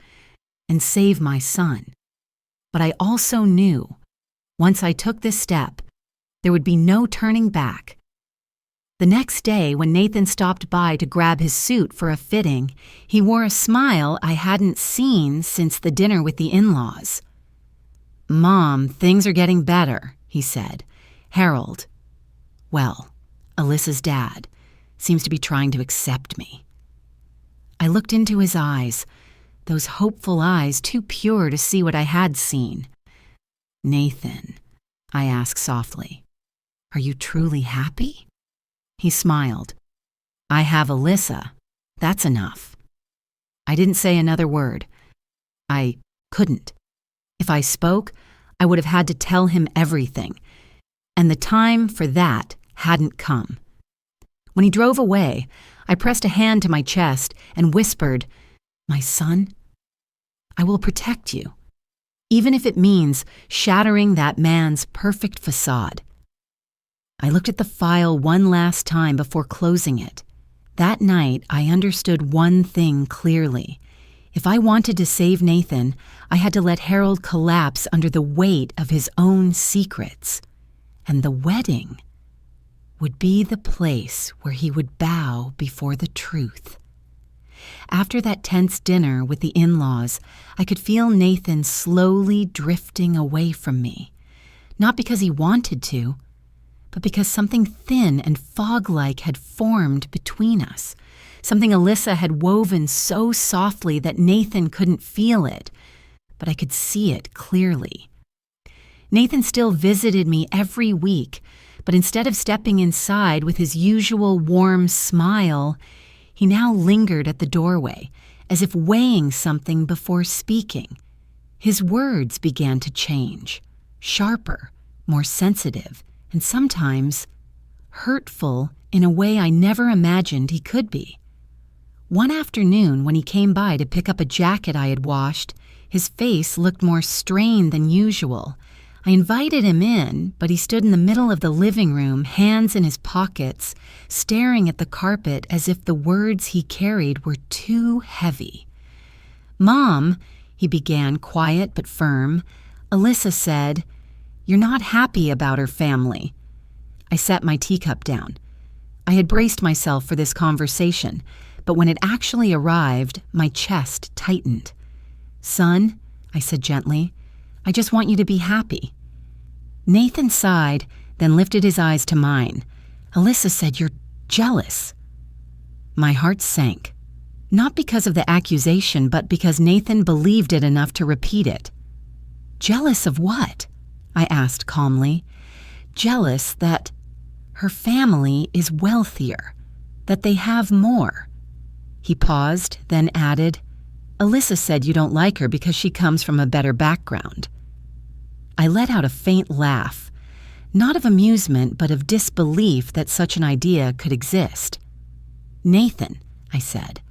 and save my son. But I also knew, once I took this step, there would be no turning back. The next day, when Nathan stopped by to grab his suit for a fitting, he wore a smile I hadn't seen since the dinner with the in-laws. "Mom, things are getting better," he said. "Harold, well, Alyssa's dad, seems to be trying to accept me." I looked into his eyes, those hopeful eyes too pure to see what I had seen. "Nathan," I asked softly, "are you truly happy?" He smiled. "I have Alyssa. That's enough." I didn't say another word. I couldn't. If I spoke, I would have had to tell him everything, and the time for that hadn't come. When he drove away, I pressed a hand to my chest and whispered, "My son, I will protect you, even if it means shattering that man's perfect facade." I looked at the file one last time before closing it. That night, I understood one thing clearly. If I wanted to save Nathan, I had to let Harold collapse under the weight of his own secrets. And the wedding would be the place where he would bow before the truth. After that tense dinner with the in-laws, I could feel Nathan slowly drifting away from me. Not because he wanted to, but because something thin and fog-like had formed between us. Something Alyssa had woven so softly that Nathan couldn't feel it, but I could see it clearly. Nathan still visited me every week, but instead of stepping inside with his usual warm smile, he now lingered at the doorway, as if weighing something before speaking. His words began to change, sharper, more sensitive, and sometimes hurtful in a way I never imagined he could be. One afternoon, when he came by to pick up a jacket I had washed, his face looked more strained than usual. I invited him in, but he stood in the middle of the living room, hands in his pockets, staring at the carpet as if the words he carried were too heavy. "Mom," he began, quiet but firm, "Alyssa said, 'You're not happy about her family.'" I set my teacup down. I had braced myself for this conversation, but when it actually arrived, my chest tightened. "Son," I said gently, "I just want you to be happy." Nathan sighed, then lifted his eyes to mine. "Alyssa said you're jealous." My heart sank, not because of the accusation, but because Nathan believed it enough to repeat it. "Jealous of what?" I asked calmly. "Jealous that her family is wealthier, that they have more, He paused, then added, "Alyssa said you don't like her because she comes from a better background." I let out a faint laugh, not of amusement but of disbelief that such an idea could exist. "Nathan," I said,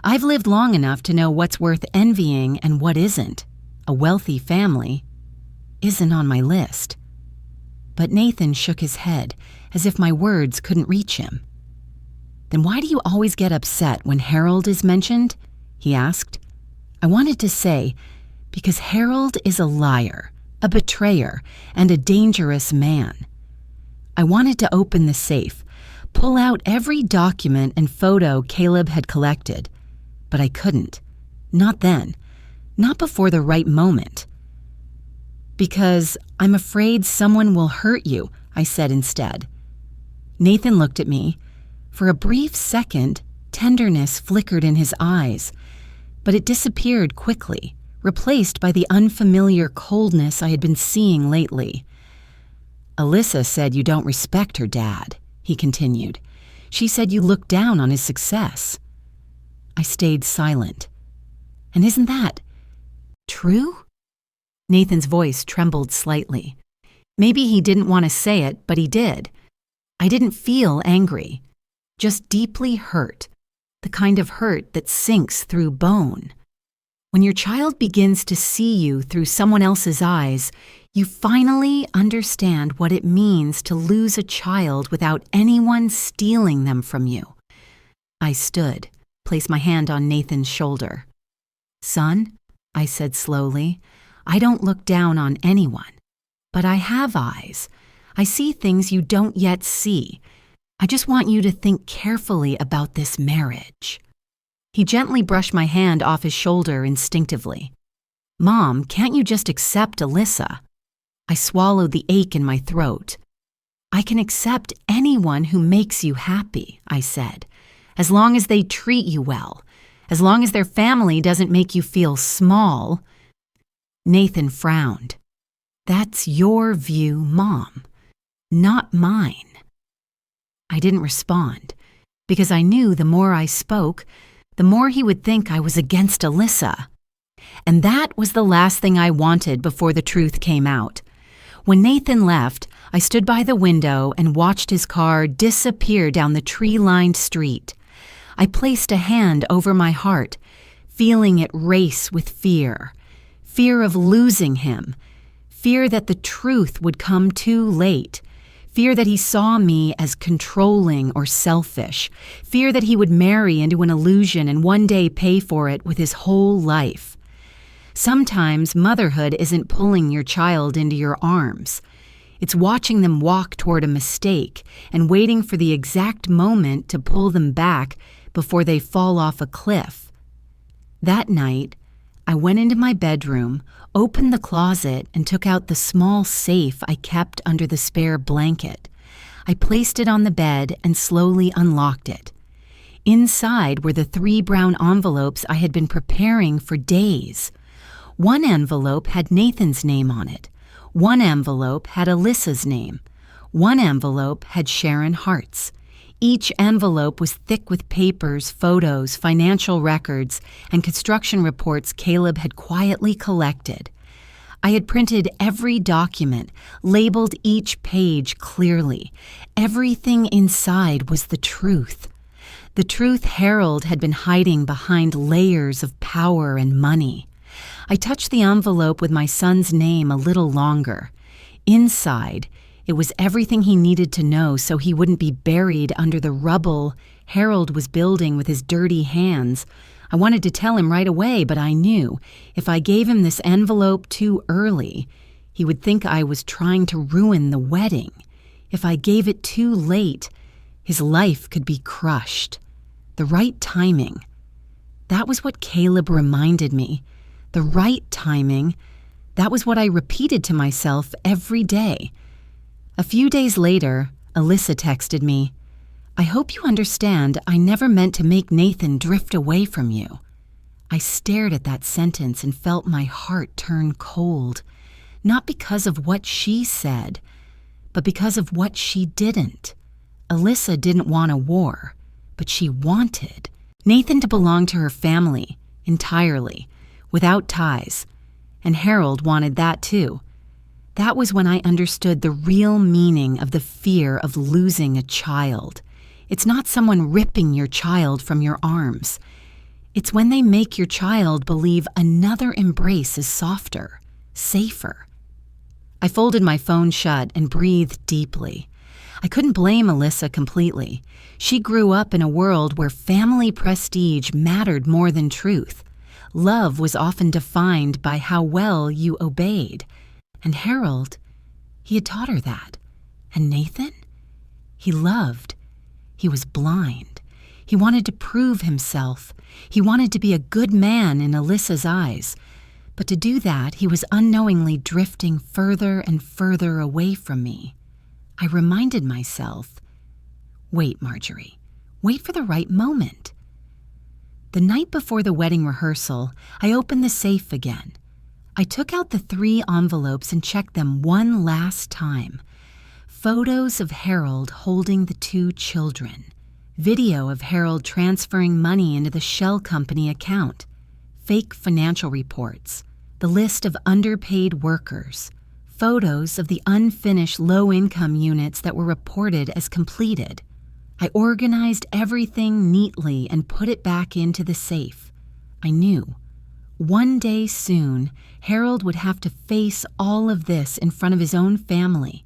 "I've lived long enough to know what's worth envying and what isn't. A wealthy family isn't on my list." But Nathan shook his head, as if my words couldn't reach him. "Then why do you always get upset when Harold is mentioned?" he asked. I wanted to say, "Because Harold is a liar, a betrayer, and a dangerous man." I wanted to open the safe, pull out every document and photo Caleb had collected, but I couldn't. Not then. Not before the right moment. "Because I'm afraid someone will hurt you," I said instead. Nathan looked at me. For a brief second, tenderness flickered in his eyes, but it disappeared quickly, replaced by the unfamiliar coldness I had been seeing lately. "Alyssa said you don't respect her dad," he continued. "She said you look down on his success." I stayed silent. "And isn't that true?" Nathan's voice trembled slightly. Maybe he didn't want to say it, but he did. I didn't feel angry, just deeply hurt, the kind of hurt that sinks through bone. When your child begins to see you through someone else's eyes, you finally understand what it means to lose a child without anyone stealing them from you. I stood, placed my hand on Nathan's shoulder. "Son," I said slowly, "I don't look down on anyone, but I have eyes. I see things you don't yet see. I just want you to think carefully about this marriage." He gently brushed my hand off his shoulder instinctively. "Mom, can't you just accept Alyssa?" I swallowed the ache in my throat. "I can accept anyone who makes you happy," I said, "as long as they treat you well, as long as their family doesn't make you feel small." Nathan frowned. "That's your view, Mom, not mine." I didn't respond, because I knew the more I spoke, the more he would think I was against Alyssa. And that was the last thing I wanted before the truth came out. When Nathan left, I stood by the window and watched his car disappear down the tree-lined street. I placed a hand over my heart, feeling it race with fear. Fear of losing him. Fear that the truth would come too late. Fear that he saw me as controlling or selfish. Fear that he would marry into an illusion and one day pay for it with his whole life. Sometimes motherhood isn't pulling your child into your arms. It's watching them walk toward a mistake and waiting for the exact moment to pull them back before they fall off a cliff. That night, I went into my bedroom, opened the closet, and took out the small safe I kept under the spare blanket. I placed it on the bed and slowly unlocked it. Inside were the 3 brown envelopes I had been preparing for days. One envelope had Nathan's name on it. One envelope had Alyssa's name. One envelope had Sharon Hart's. Each envelope was thick with papers, photos, financial records, and construction reports Caleb had quietly collected. I had printed every document, labeled each page clearly. Everything inside was the truth. The truth Harold had been hiding behind layers of power and money. I touched the envelope with my son's name a little longer. Inside, it was everything he needed to know so he wouldn't be buried under the rubble Harold was building with his dirty hands. I wanted to tell him right away, but I knew if I gave him this envelope too early, he would think I was trying to ruin the wedding. If I gave it too late, his life could be crushed. The right timing. That was what Caleb reminded me. The right timing. That was what I repeated to myself every day. A few days later, Alyssa texted me, "I hope you understand I never meant to make Nathan drift away from you." I stared at that sentence and felt my heart turn cold, not because of what she said, but because of what she didn't. Alyssa didn't want a war, but she wanted Nathan to belong to her family, entirely, without ties. And Harold wanted that too. That was when I understood the real meaning of the fear of losing a child. It's not someone ripping your child from your arms. It's when they make your child believe another embrace is softer, safer. I folded my phone shut and breathed deeply. I couldn't blame Alyssa completely. She grew up in a world where family prestige mattered more than truth. Love was often defined by how well you obeyed. And Harold, he had taught her that. And Nathan? He loved. He was blind. He wanted to prove himself. He wanted to be a good man in Alyssa's eyes. But to do that, he was unknowingly drifting further and further away from me. I reminded myself, wait, Marjorie, wait for the right moment. The night before the wedding rehearsal, I opened the safe again. I took out the 3 envelopes and checked them one last time. Photos of Harold holding the 2 children. Video of Harold transferring money into the shell company account. Fake financial reports. The list of underpaid workers. Photos of the unfinished low-income units that were reported as completed. I organized everything neatly and put it back into the safe. I knew. One day soon, Harold would have to face all of this in front of his own family,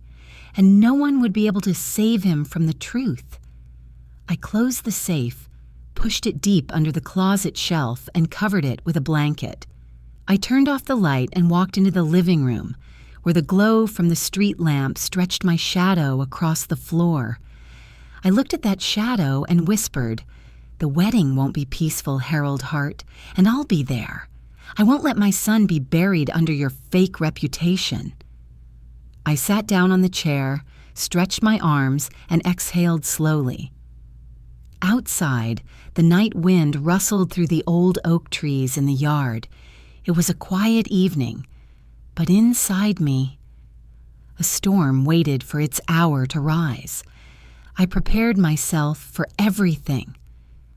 and no one would be able to save him from the truth. I closed the safe, pushed it deep under the closet shelf, and covered it with a blanket. I turned off the light and walked into the living room, where the glow from the street lamp stretched my shadow across the floor. I looked at that shadow and whispered, "The wedding won't be peaceful, Harold Hart, and I'll be there. I won't let my son be buried under your fake reputation." I sat down on the chair, stretched my arms, and exhaled slowly. Outside, the night wind rustled through the old oak trees in the yard. It was a quiet evening, but inside me, a storm waited for its hour to rise. I prepared myself for everything,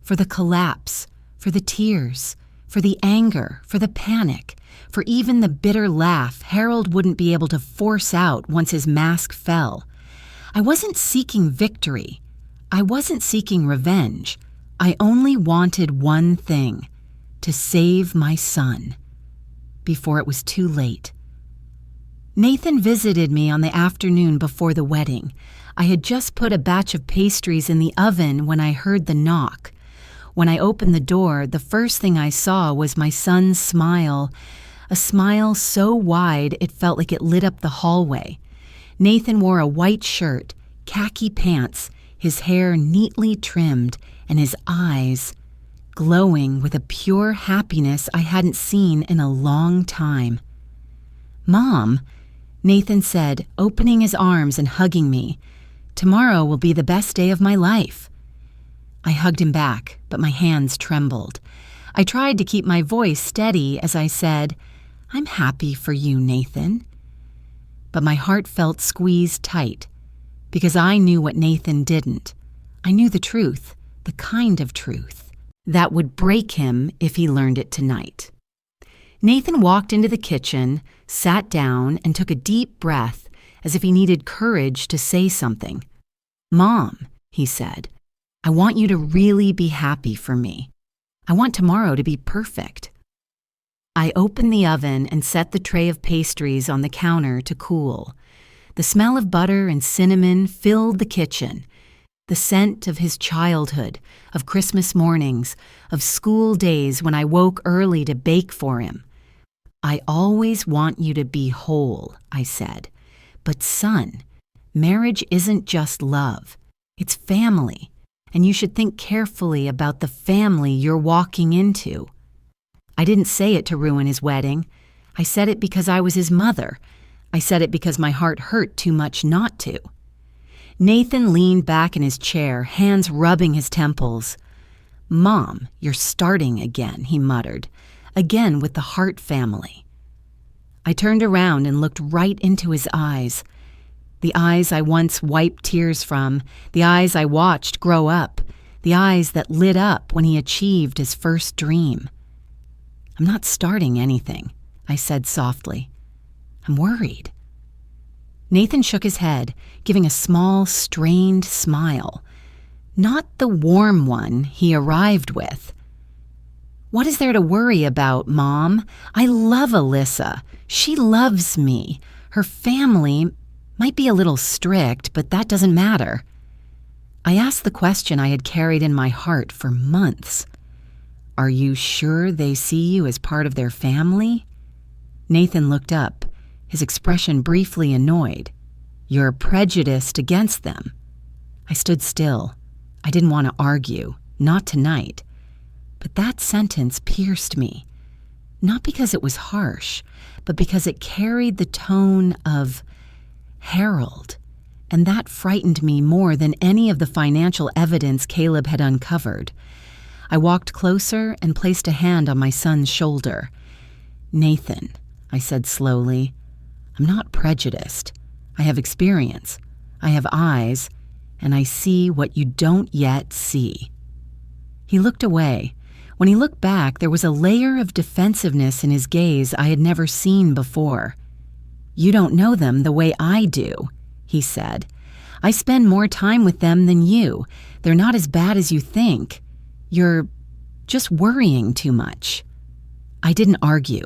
for the collapse, for the tears, for the anger, for the panic, for even the bitter laugh Harold wouldn't be able to force out once his mask fell. I wasn't seeking victory. I wasn't seeking revenge. I only wanted one thing, to save my son, before it was too late. Nathan visited me on the afternoon before the wedding. I had just put a batch of pastries in the oven when I heard the knock. When I opened the door, the first thing I saw was my son's smile, a smile so wide it felt like it lit up the hallway. Nathan wore a white shirt, khaki pants, his hair neatly trimmed, and his eyes glowing with a pure happiness I hadn't seen in a long time. "Mom," Nathan said, opening his arms and hugging me, "tomorrow will be the best day of my life." I hugged him back, but my hands trembled. I tried to keep my voice steady as I said, "I'm happy for you, Nathan." But my heart felt squeezed tight, because I knew what Nathan didn't. I knew the truth, the kind of truth that would break him if he learned it tonight. Nathan walked into the kitchen, sat down, and took a deep breath as if he needed courage to say something. "Mom," he said, "I want you to really be happy for me. I want tomorrow to be perfect." I opened the oven and set the tray of pastries on the counter to cool. The smell of butter and cinnamon filled the kitchen. The scent of his childhood, of Christmas mornings, of school days when I woke early to bake for him. "I always want you to be whole," I said. "But son, marriage isn't just love. It's family, and you should think carefully about the family you're walking into." I didn't say it to ruin his wedding. I said it because I was his mother. I said it because my heart hurt too much not to. Nathan leaned back in his chair, hands rubbing his temples. "Mom, you're starting again," he muttered, "again with the Hart family." I turned around and looked right into his eyes. The eyes I once wiped tears from, the eyes I watched grow up, the eyes that lit up when he achieved his first dream. "I'm not starting anything," I said softly. "I'm worried." Nathan shook his head, giving a small, strained smile. Not the warm one he arrived with. "What is there to worry about, Mom? I love Alyssa. She loves me. Her family might be a little strict, but that doesn't matter." I asked the question I had carried in my heart for months. "Are you sure they see you as part of their family?" Nathan looked up, his expression briefly annoyed. "You're prejudiced against them." I stood still. I didn't want to argue, not tonight. But that sentence pierced me, not because it was harsh, but because it carried the tone of Harold, and that frightened me more than any of the financial evidence Caleb had uncovered. I walked closer and placed a hand on my son's shoulder. "Nathan," I said slowly, "I'm not prejudiced. I have experience. I have eyes, and I see what you don't yet see." He looked away. When he looked back, there was a layer of defensiveness in his gaze I had never seen before. "You don't know them the way I do," he said. "I spend more time with them than you. They're not as bad as you think. You're just worrying too much." I didn't argue.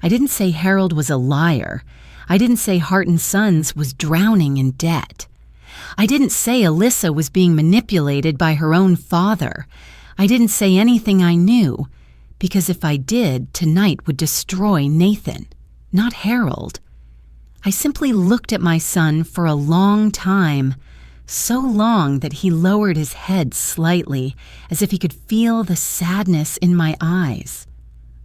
I didn't say Harold was a liar. I didn't say Heart and Sons was drowning in debt. I didn't say Alyssa was being manipulated by her own father. I didn't say anything I knew, because if I did, tonight would destroy Nathan, not Harold. I simply looked at my son for a long time, so long that he lowered his head slightly, as if he could feel the sadness in my eyes.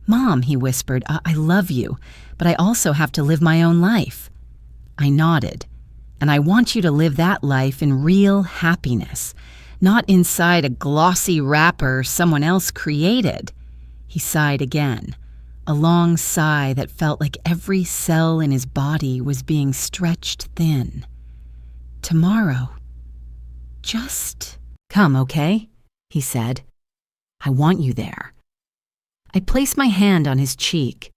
"Mom," he whispered, I love you, but I also have to live my own life." I nodded. "And I want you to live that life in real happiness, not inside a glossy wrapper someone else created." He sighed again, a long sigh that felt like every cell in his body was being stretched thin. "Tomorrow, just come, okay?" he said. "I want you there." I placed my hand on his cheek.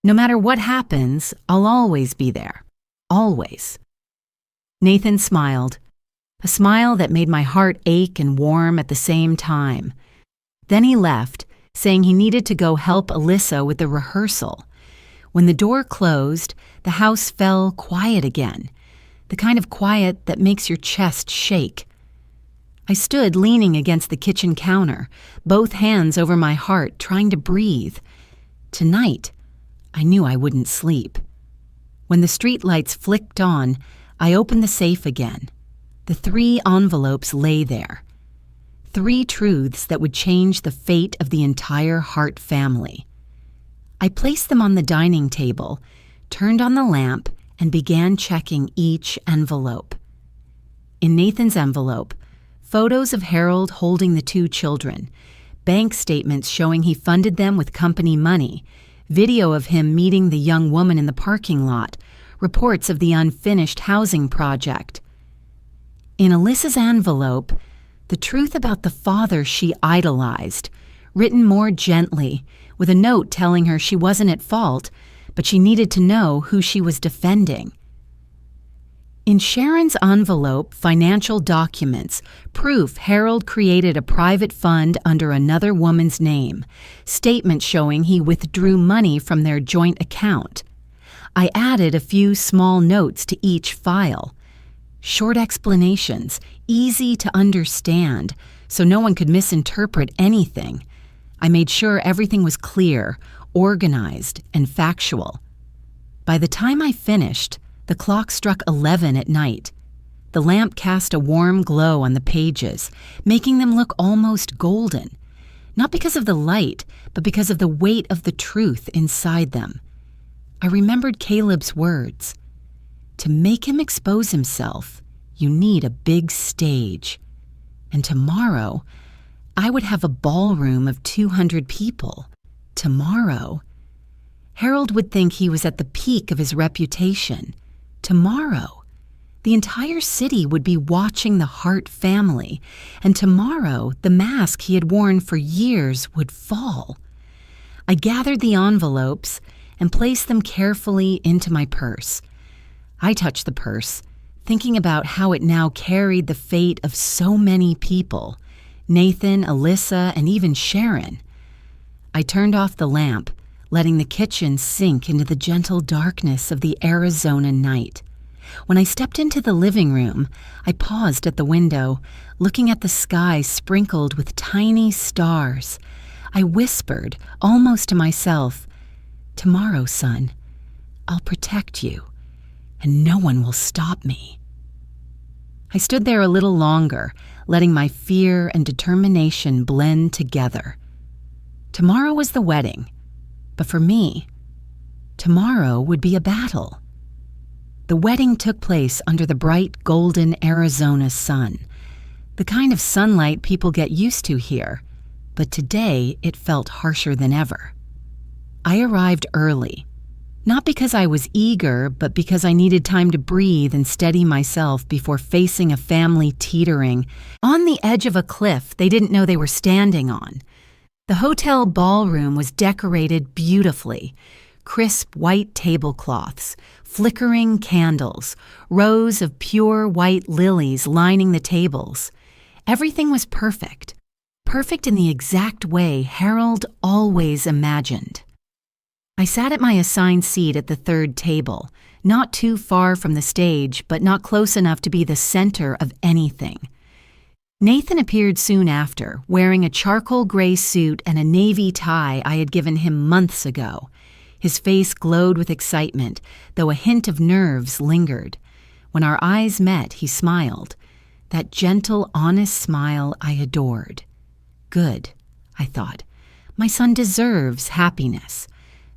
"No matter what happens, I'll always be there. Always." Nathan smiled, a smile that made my heart ache and warm at the same time. Then he left, saying he needed to go help Alyssa with the rehearsal. When the door closed, the house fell quiet again, the kind of quiet that makes your chest shake. I stood leaning against the kitchen counter, both hands over my heart, trying to breathe. Tonight, I knew I wouldn't sleep. When the streetlights flicked on, I opened the safe again. The 3 envelopes lay there. 3 truths that would change the fate of the entire Hart family. I placed them on the dining table, turned on the lamp, and began checking each envelope. In Nathan's envelope, photos of Harold holding the 2 children, bank statements showing he funded them with company money, video of him meeting the young woman in the parking lot, reports of the unfinished housing project. In Alyssa's envelope, the truth about the father she idolized, written more gently, with a note telling her she wasn't at fault, but she needed to know who she was defending. In Sharon's envelope, financial documents, proof Harold created a private fund under another woman's name, statements showing he withdrew money from their joint account. I added a few small notes to each file. Short explanations, easy to understand, so no one could misinterpret anything. I made sure everything was clear, organized, and factual. By the time I finished, the clock struck 11 at night. The lamp cast a warm glow on the pages, making them look almost golden, not because of the light, but because of the weight of the truth inside them. I remembered Caleb's words. To make him expose himself, you need a big stage. And tomorrow, I would have a ballroom of 200 people. Tomorrow, Harold would think he was at the peak of his reputation. Tomorrow, The entire city would be watching the Hart family, and tomorrow the mask he had worn for years would fall. I gathered the envelopes and placed them carefully into my purse. I touched the purse, thinking about how it now carried the fate of so many people, Nathan, Alyssa, and even Sharon. I turned off the lamp, letting the kitchen sink into the gentle darkness of the Arizona night. When I stepped into the living room, I paused at the window, looking at the sky sprinkled with tiny stars. I whispered, almost to myself, "Tomorrow, son, I'll protect you, and no one will stop me." I stood there a little longer, letting my fear and determination blend together. Tomorrow was the wedding, but for me, tomorrow would be a battle. The wedding took place under the bright golden Arizona sun, the kind of sunlight people get used to here, but today it felt harsher than ever. I arrived early, not because I was eager, but because I needed time to breathe and steady myself before facing a family teetering on the edge of a cliff they didn't know they were standing on. The hotel ballroom was decorated beautifully. Crisp white tablecloths, flickering candles, rows of pure white lilies lining the tables. Everything was perfect. Perfect in the exact way Harold always imagined. I sat at my assigned seat at the third table, not too far from the stage, but not close enough to be the center of anything. Nathan appeared soon after, wearing a charcoal gray suit and a navy tie I had given him months ago. His face glowed with excitement, though a hint of nerves lingered. When our eyes met, he smiled. That gentle, honest smile I adored. Good, I thought. My son deserves happiness,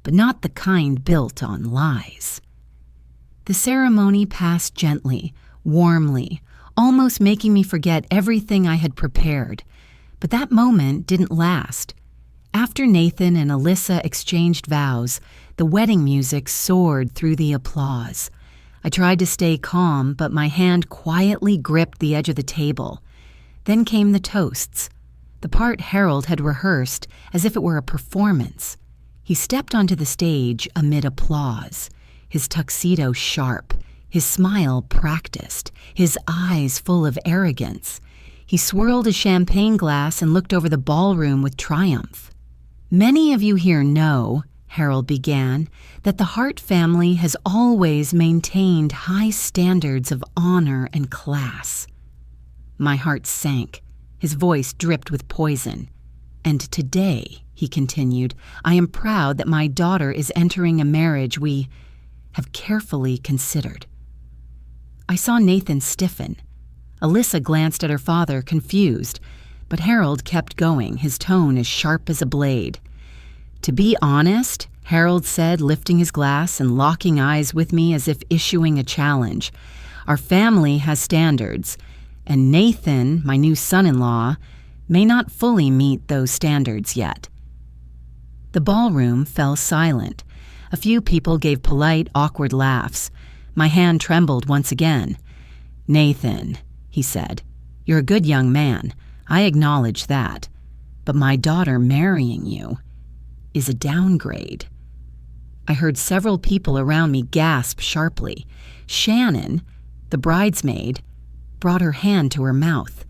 but not the kind built on lies. The ceremony passed gently, warmly, almost making me forget everything I had prepared. But that moment didn't last. After Nathan and Alyssa exchanged vows, the wedding music soared through the applause. I tried to stay calm, but my hand quietly gripped the edge of the table. Then came the toasts, the part Harold had rehearsed as if it were a performance. He stepped onto the stage amid applause, his tuxedo sharp, his smile practiced, his eyes full of arrogance. He swirled a champagne glass and looked over the ballroom with triumph. "Many of you here know," Harold began, "that the Hart family has always maintained high standards of honor and class." My heart sank. His voice dripped with poison. "And today," he continued, "I am proud that my daughter is entering a marriage we have carefully considered." I saw Nathan stiffen. Alyssa glanced at her father, confused, but Harold kept going, his tone as sharp as a blade. "To be honest," Harold said, lifting his glass and locking eyes with me as if issuing a challenge, "our family has standards, and Nathan, my new son-in-law, may not fully meet those standards yet." The ballroom fell silent. A few people gave polite, awkward laughs. My hand trembled once again. "Nathan," he said, "you're a good young man. I acknowledge that. But my daughter marrying you is a downgrade." I heard several people around me gasp sharply. Shannon, the bridesmaid, brought her hand to her mouth.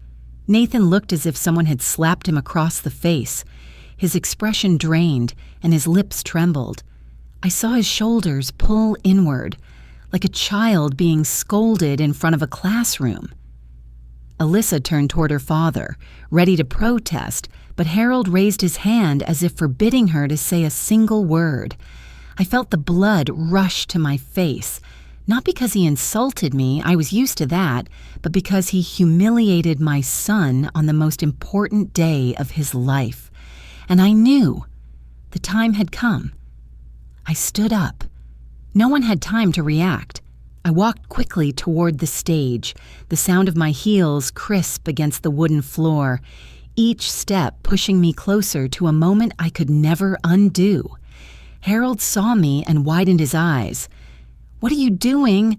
Nathan looked as if someone had slapped him across the face. His expression drained and his lips trembled. I saw his shoulders pull inward, like a child being scolded in front of a classroom. Alyssa turned toward her father, ready to protest, but Harold raised his hand as if forbidding her to say a single word. I felt the blood rush to my face, not because he insulted me, I was used to that, but because he humiliated my son on the most important day of his life. And I knew the time had come. I stood up. No one had time to react. I walked quickly toward the stage, the sound of my heels crisp against the wooden floor, each step pushing me closer to a moment I could never undo. Harold saw me and widened his eyes. "What are you doing?"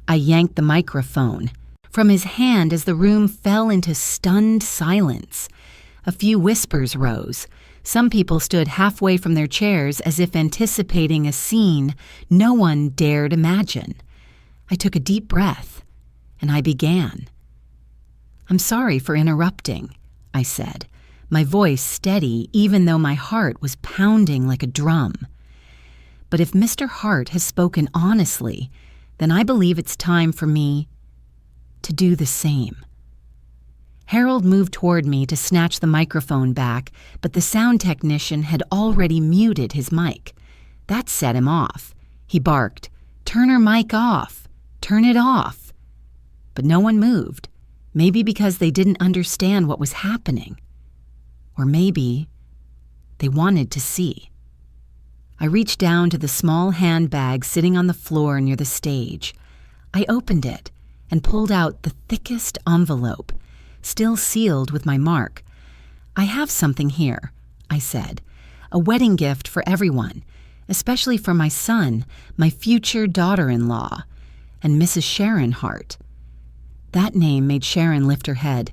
I yanked the microphone from his hand as the room fell into stunned silence. A few whispers rose. Some people stood halfway from their chairs as if anticipating a scene no one dared imagine. I took a deep breath, and I began. "I'm sorry for interrupting," I said, my voice steady even though my heart was pounding like a drum. "But if Mr. Hart has spoken honestly, then I believe it's time for me to do the same." Harold moved toward me to snatch the microphone back, but the sound technician had already muted his mic. That set him off. He barked, "Turn her mic off! Turn it off!" But no one moved, maybe because they didn't understand what was happening. Or maybe they wanted to see. I reached down to the small handbag sitting on the floor near the stage. I opened it and pulled out the thickest envelope, still sealed with my mark. "I have something here," I said, "a wedding gift for everyone, especially for my son, my future daughter-in-law, and Mrs. Sharon Hart." That name made Sharon lift her head.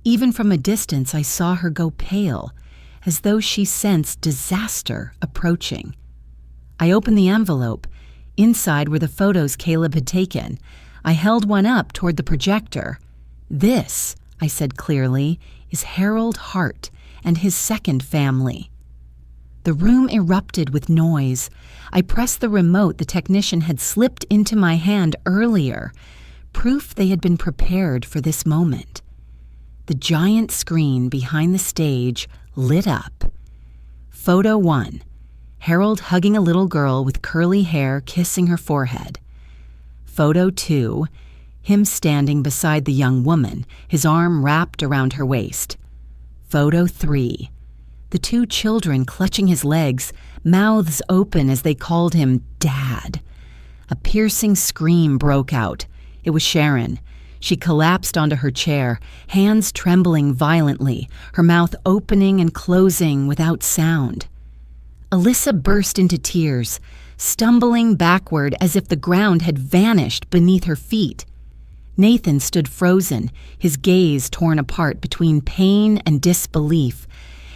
Even from a distance, I saw her go pale, as though she sensed disaster approaching. I opened the envelope. Inside were the photos Caleb had taken. I held one up toward the projector. "This," I said clearly, "is Harold Hart and his second family." The room erupted with noise. I pressed the remote the technician had slipped into my hand earlier, proof they had been prepared for this moment. The giant screen behind the stage lit up. Photo 1. Harold hugging a little girl with curly hair kissing her forehead. Photo 2. Him standing beside the young woman, his arm wrapped around her waist. Photo 3. The two children clutching his legs, mouths open as they called him Dad. A piercing scream broke out. It was Sharon. She collapsed onto her chair, hands trembling violently, her mouth opening and closing without sound. Alyssa burst into tears, stumbling backward as if the ground had vanished beneath her feet. Nathan stood frozen, his gaze torn apart between pain and disbelief.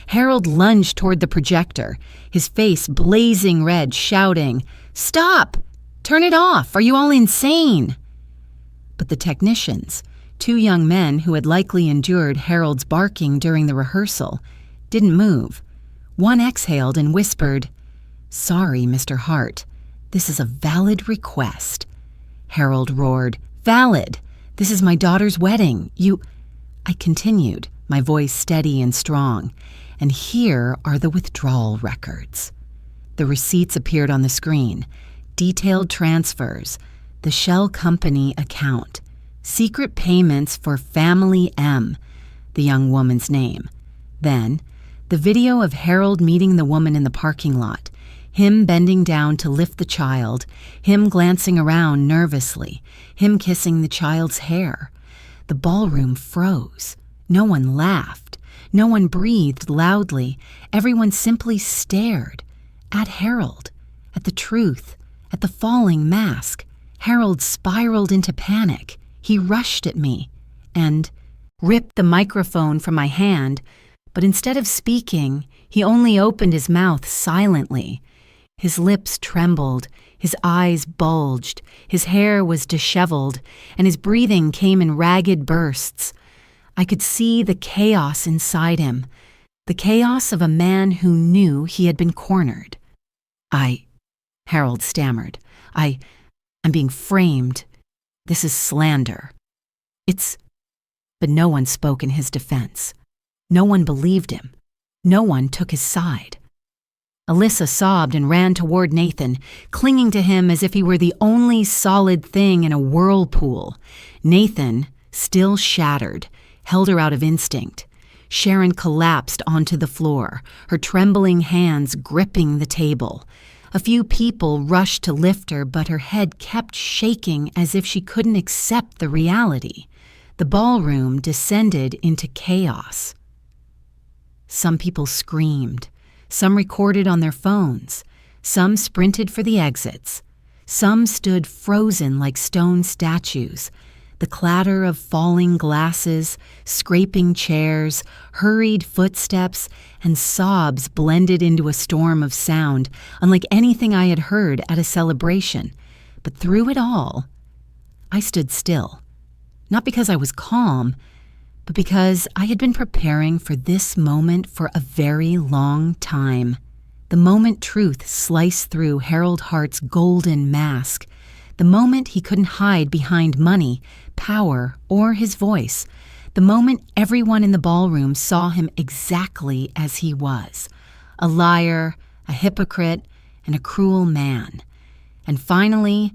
Harold lunged toward the projector, his face blazing red, shouting, "Stop! Turn it off! Are you all insane?" But the technicians, two young men who had likely endured Harold's barking during the rehearsal, didn't move. One exhaled and whispered, "Sorry, Mr. Hart. This is a valid request." Harold roared, "Valid! This is my daughter's wedding. I continued, my voice steady and strong. "And here are the withdrawal records." The receipts appeared on the screen. Detailed transfers. The Shell Company account. Secret payments for Family M, the young woman's name. Then, the video of Harold meeting the woman in the parking lot, him bending down to lift the child, him glancing around nervously, him kissing the child's hair. The ballroom froze. No one laughed. No one breathed loudly. Everyone simply stared at Harold, at the truth, at the falling mask. Harold spiraled into panic. He rushed at me and ripped the microphone from my hand, but instead of speaking, he only opened his mouth silently. His lips trembled, his eyes bulged, his hair was disheveled, and his breathing came in ragged bursts. I could see the chaos inside him, the chaos of a man who knew he had been cornered. Harold stammered, I'm being framed. This is slander. But no one spoke in his defense. No one believed him. No one took his side. Alyssa sobbed and ran toward Nathan, clinging to him as if he were the only solid thing in a whirlpool. Nathan, still shattered, held her out of instinct. Sharon collapsed onto the floor, her trembling hands gripping the table. A few people rushed to lift her, but her head kept shaking as if she couldn't accept the reality. The ballroom descended into chaos. Some people screamed. Some recorded on their phones. Some sprinted for the exits. Some stood frozen like stone statues. The clatter of falling glasses, scraping chairs, hurried footsteps, and sobs blended into a storm of sound, unlike anything I had heard at a celebration. But through it all, I stood still. Not because I was calm, but because I had been preparing for this moment for a very long time. The moment truth sliced through Harold Hart's golden mask. The moment he couldn't hide behind money, power, or his voice. The moment everyone in the ballroom saw him exactly as he was. A liar, a hypocrite, and a cruel man. And finally,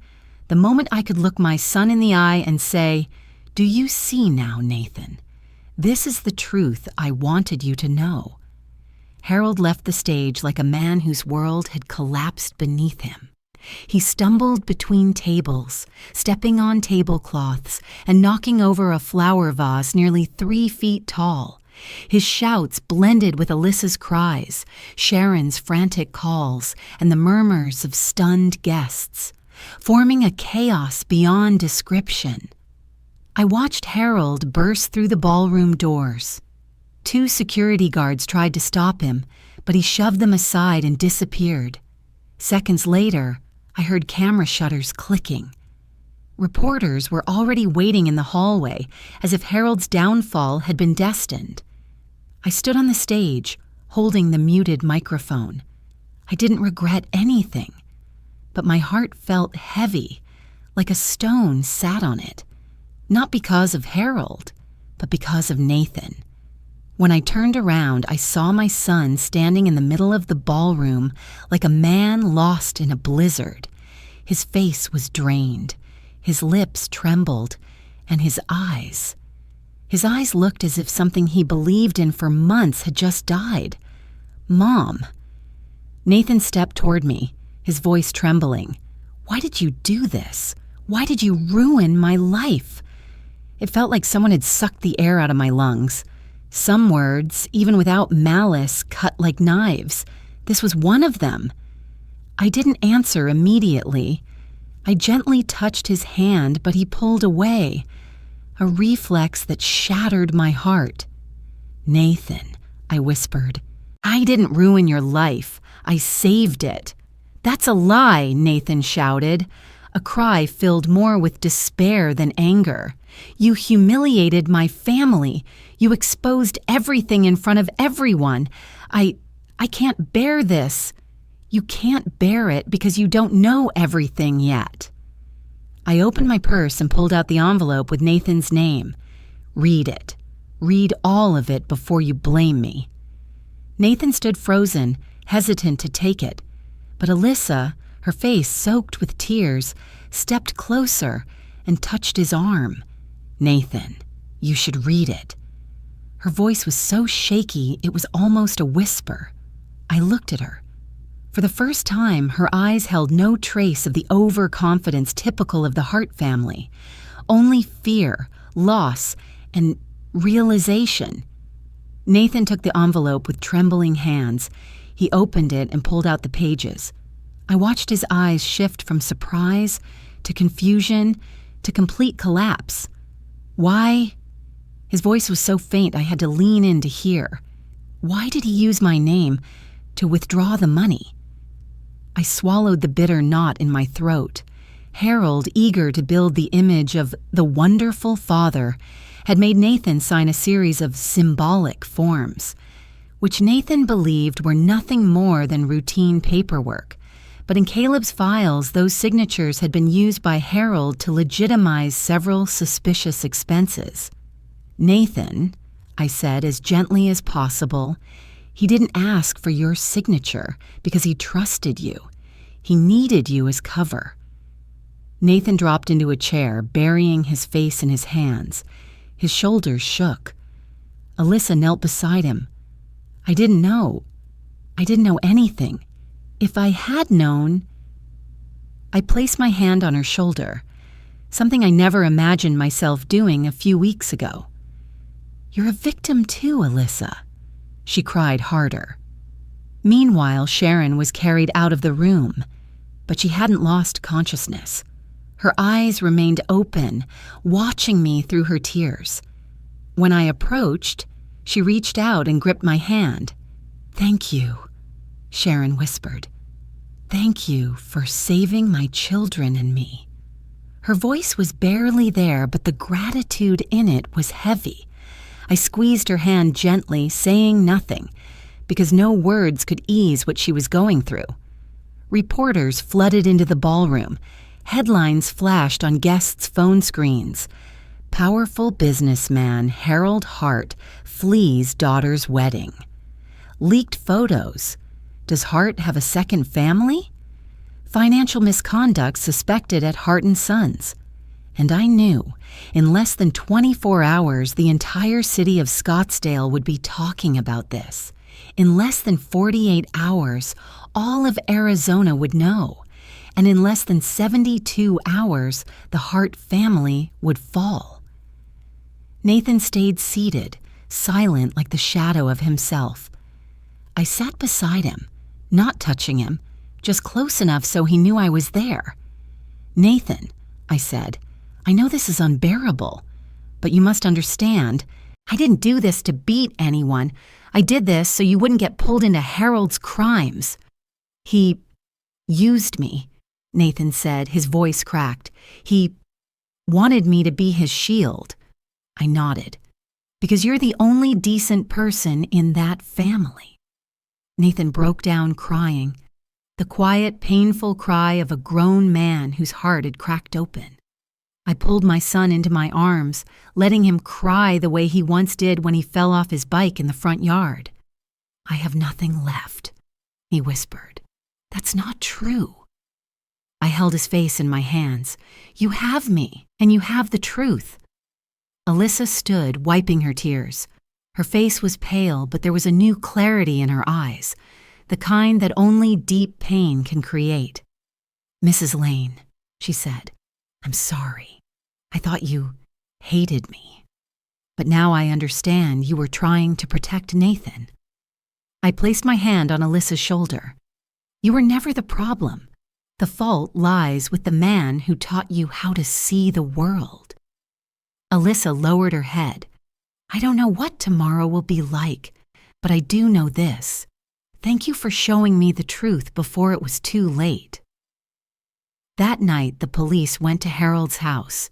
the moment I could look my son in the eye and say, "Do you see now, Nathan? This is the truth I wanted you to know." Harold left the stage like a man whose world had collapsed beneath him. He stumbled between tables, stepping on tablecloths and knocking over a flower vase nearly 3 feet tall. His shouts blended with Alyssa's cries, Sharon's frantic calls, and the murmurs of stunned guests, forming a chaos beyond description. I watched Harold burst through the ballroom doors. 2 security guards tried to stop him, but he shoved them aside and disappeared. Seconds later, I heard camera shutters clicking. Reporters were already waiting in the hallway, as if Harold's downfall had been destined. I stood on the stage, holding the muted microphone. I didn't regret anything, but my heart felt heavy, like a stone sat on it. Not because of Harold, but because of Nathan. When I turned around, I saw my son standing in the middle of the ballroom like a man lost in a blizzard. His face was drained, his lips trembled, and his eyes looked as if something he believed in for months had just died. "Mom." Nathan stepped toward me, his voice trembling. "Why did you do this? Why did you ruin my life?" It felt like someone had sucked the air out of my lungs. Some words, even without malice, cut like knives. This was one of them. I didn't answer immediately. I gently touched his hand, but he pulled away, a reflex that shattered my heart. "Nathan," I whispered, "I didn't ruin your life. I saved it." "That's a lie," Nathan shouted, a cry filled more with despair than anger. "You humiliated my family. You exposed everything in front of everyone. I can't bear this." "You can't bear it because you don't know everything yet." I opened my purse and pulled out the envelope with Nathan's name. "Read it. Read all of it before you blame me." Nathan stood frozen, hesitant to take it, but Alyssa, her face soaked with tears, stepped closer and touched his arm. "Nathan, you should read it." Her voice was so shaky it was almost a whisper. I looked at her. For the first time, her eyes held no trace of the overconfidence typical of the Hart family, only fear, loss, and realization. Nathan took the envelope with trembling hands. He opened it and pulled out the pages. I watched his eyes shift from surprise to confusion to complete collapse. "Why?" His voice was so faint I had to lean in to hear. "Why did he use my name to withdraw the money?" I swallowed the bitter knot in my throat. Harold, eager to build the image of the wonderful father, had made Nathan sign a series of symbolic forms, which Nathan believed were nothing more than routine paperwork. But in Caleb's files, those signatures had been used by Harold to legitimize several suspicious expenses. "Nathan," I said as gently as possible, "he didn't ask for your signature because he trusted you. He needed you as cover." Nathan dropped into a chair, burying his face in his hands. His shoulders shook. Alyssa knelt beside him. I didn't know anything. If I had known... I placed my hand on her shoulder, something I never imagined myself doing a few weeks ago. "You're a victim too, Alyssa," she cried harder. Meanwhile, Sharon was carried out of the room. but she hadn't lost consciousness. Her eyes remained open, watching me through her tears. When I approached, she reached out and gripped my hand. "Thank you," Sharon whispered. "Thank you for saving my children and me." Her voice was barely there, but the gratitude in it was heavy. I squeezed her hand gently, saying nothing, because no words could ease what she was going through. Reporters flooded into the ballroom. Headlines flashed on guests' phone screens. "Powerful businessman Harold Hart flees daughter's wedding." Leaked photos. Does Hart have a second family? Financial misconduct suspected at Hart & Sons. And I knew, in less than 24 hours, the entire city of Scottsdale would be talking about this. In less than 48 hours, all of Arizona would know. And in less than 72 hours, the Hart family would fall. Nathan stayed seated, silent like the shadow of himself. I sat beside him, not touching him, just close enough so he knew I was there. "Nathan," I said, "I know this is unbearable, but you must understand, I didn't do this to beat anyone. I did this so you wouldn't get pulled into Harold's crimes." "He used me," Nathan said, his voice cracked. "He wanted me to be his shield." I nodded. "Because you're the only decent person in that family." Nathan broke down crying, the quiet, painful cry of a grown man whose heart had cracked open. I pulled my son into my arms, letting him cry the way he once did when he fell off his bike in the front yard. "I have nothing left," he whispered. "That's not true." I held his face in my hands. "You have me, and you have the truth." Alyssa stood, wiping her tears. Her face was pale, but there was a new clarity in her eyes, the kind that only deep pain can create. "Mrs. Lane," she said, "I'm sorry. I thought you hated me. But now I understand you were trying to protect Nathan." I placed my hand on Alyssa's shoulder. "You were never the problem. The fault lies with the man who taught you how to see the world." Alyssa lowered her head. "I don't know what tomorrow will be like, but I do know this. Thank you for showing me the truth before it was too late." That night, the police went to Harold's house.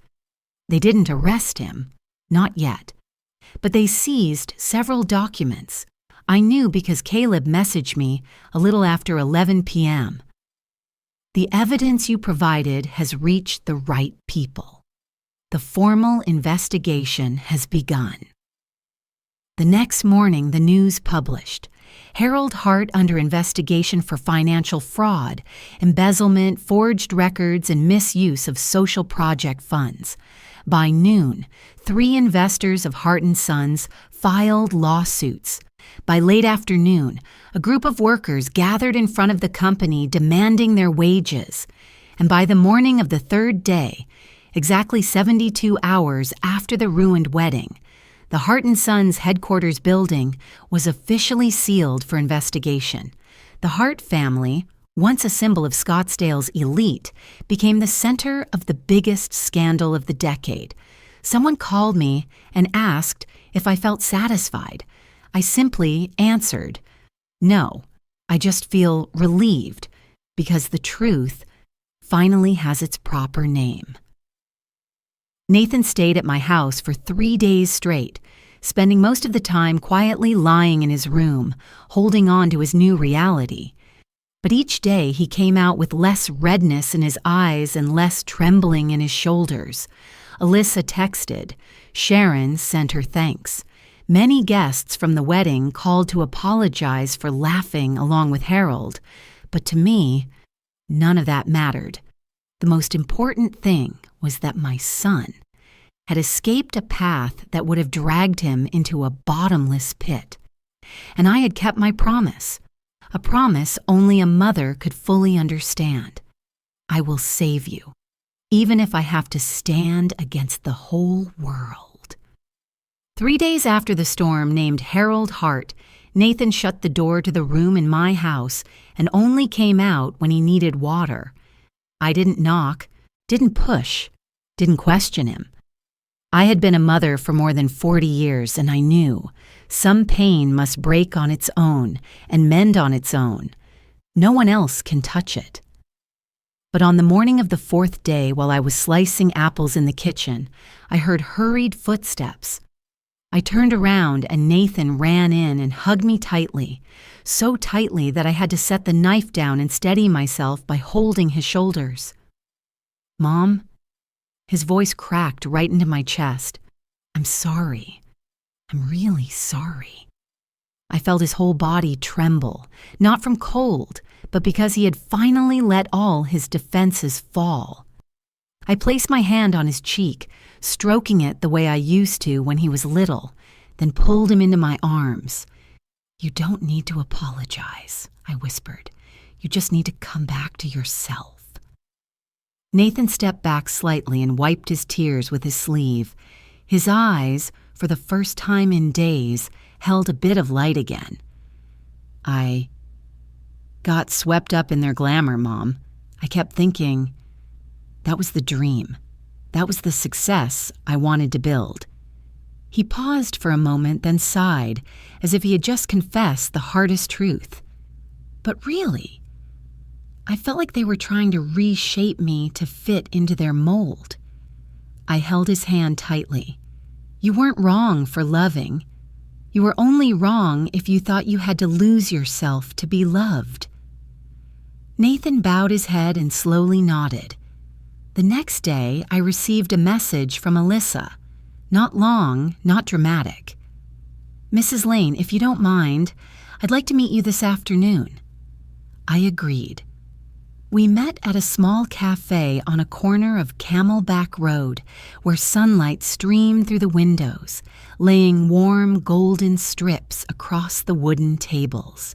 They didn't arrest him, not yet, but they seized several documents. I knew because Caleb messaged me a little after 11 p.m. "The evidence you provided has reached the right people. The formal investigation has begun." The next morning, the news published. Harold Hart under investigation for financial fraud, embezzlement, forged records, and misuse of social project funds. By noon, 3 investors of Hart & Sons filed lawsuits. By late afternoon, a group of workers gathered in front of the company demanding their wages. And by the morning of the 3rd day, exactly 72 hours after the ruined wedding, the Hart & Sons headquarters building was officially sealed for investigation. The Hart family, once a symbol of Scottsdale's elite, became the center of the biggest scandal of the decade. Someone called me and asked if I felt satisfied. I simply answered, "No, I just feel relieved because the truth finally has its proper name." Nathan stayed at my house for 3 days straight, spending most of the time quietly lying in his room, holding on to his new reality. But each day he came out with less redness in his eyes and less trembling in his shoulders. Alyssa texted. Sharon sent her thanks. Many guests from the wedding called to apologize for laughing along with Harold. But to me, none of that mattered. The most important thing was that my son had escaped a path that would have dragged him into a bottomless pit. And I had kept my promise, a promise only a mother could fully understand. I will save you, even if I have to stand against the whole world. 3 days after the storm named Harold Hart, Nathan shut the door to the room in my house and only came out when he needed water. I didn't knock, didn't push, didn't question him. I had been a mother for more than 40 years, and I knew some pain must break on its own and mend on its own. No one else can touch it. But on the morning of the 4th day, while I was slicing apples in the kitchen, I heard hurried footsteps. I turned around and Nathan ran in and hugged me tightly, so tightly that I had to set the knife down and steady myself by holding his shoulders. "Mom?" His voice cracked right into my chest. "I'm sorry. I'm really sorry." I felt his whole body tremble, not from cold, but because he had finally let all his defenses fall. I placed my hand on his cheek, stroking it the way I used to when he was little, then pulled him into my arms. "You don't need to apologize," I whispered. "You just need to come back to yourself." Nathan stepped back slightly and wiped his tears with his sleeve. His eyes, for the first time in days, held a bit of light again. "I got swept up in their glamour, Mom. I kept thinking, that was the dream. That was the success I wanted to build." He paused for a moment, then sighed, as if he had just confessed the hardest truth. "But really, I felt like they were trying to reshape me to fit into their mold." I held his hand tightly. "You weren't wrong for loving. You were only wrong if you thought you had to lose yourself to be loved." Nathan bowed his head and slowly nodded. The next day, I received a message from Alyssa. Not long, not dramatic. "Mrs. Lane, if you don't mind, I'd like to meet you this afternoon." I agreed. We met at a small cafe on a corner of Camelback Road, where sunlight streamed through the windows, laying warm golden strips across the wooden tables.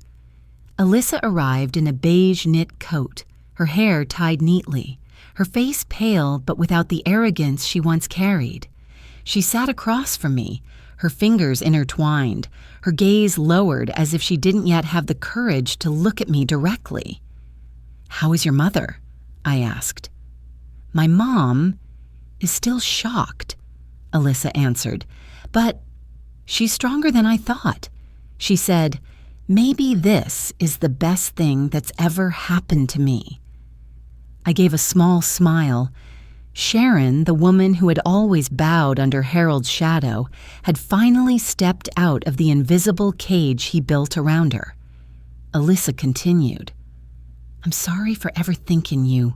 Alyssa arrived in a beige knit coat, her hair tied neatly, her face pale but without the arrogance she once carried. She sat across from me, her fingers intertwined, her gaze lowered as if she didn't yet have the courage to look at me directly. "How is your mother?" I asked. "My mom is still shocked," Alyssa answered, "but she's stronger than I thought." She said, "Maybe this is the best thing that's ever happened to me." I gave a small smile. Sharon, the woman who had always bowed under Harold's shadow, had finally stepped out of the invisible cage he built around her. Alyssa continued, "I'm sorry for ever thinking you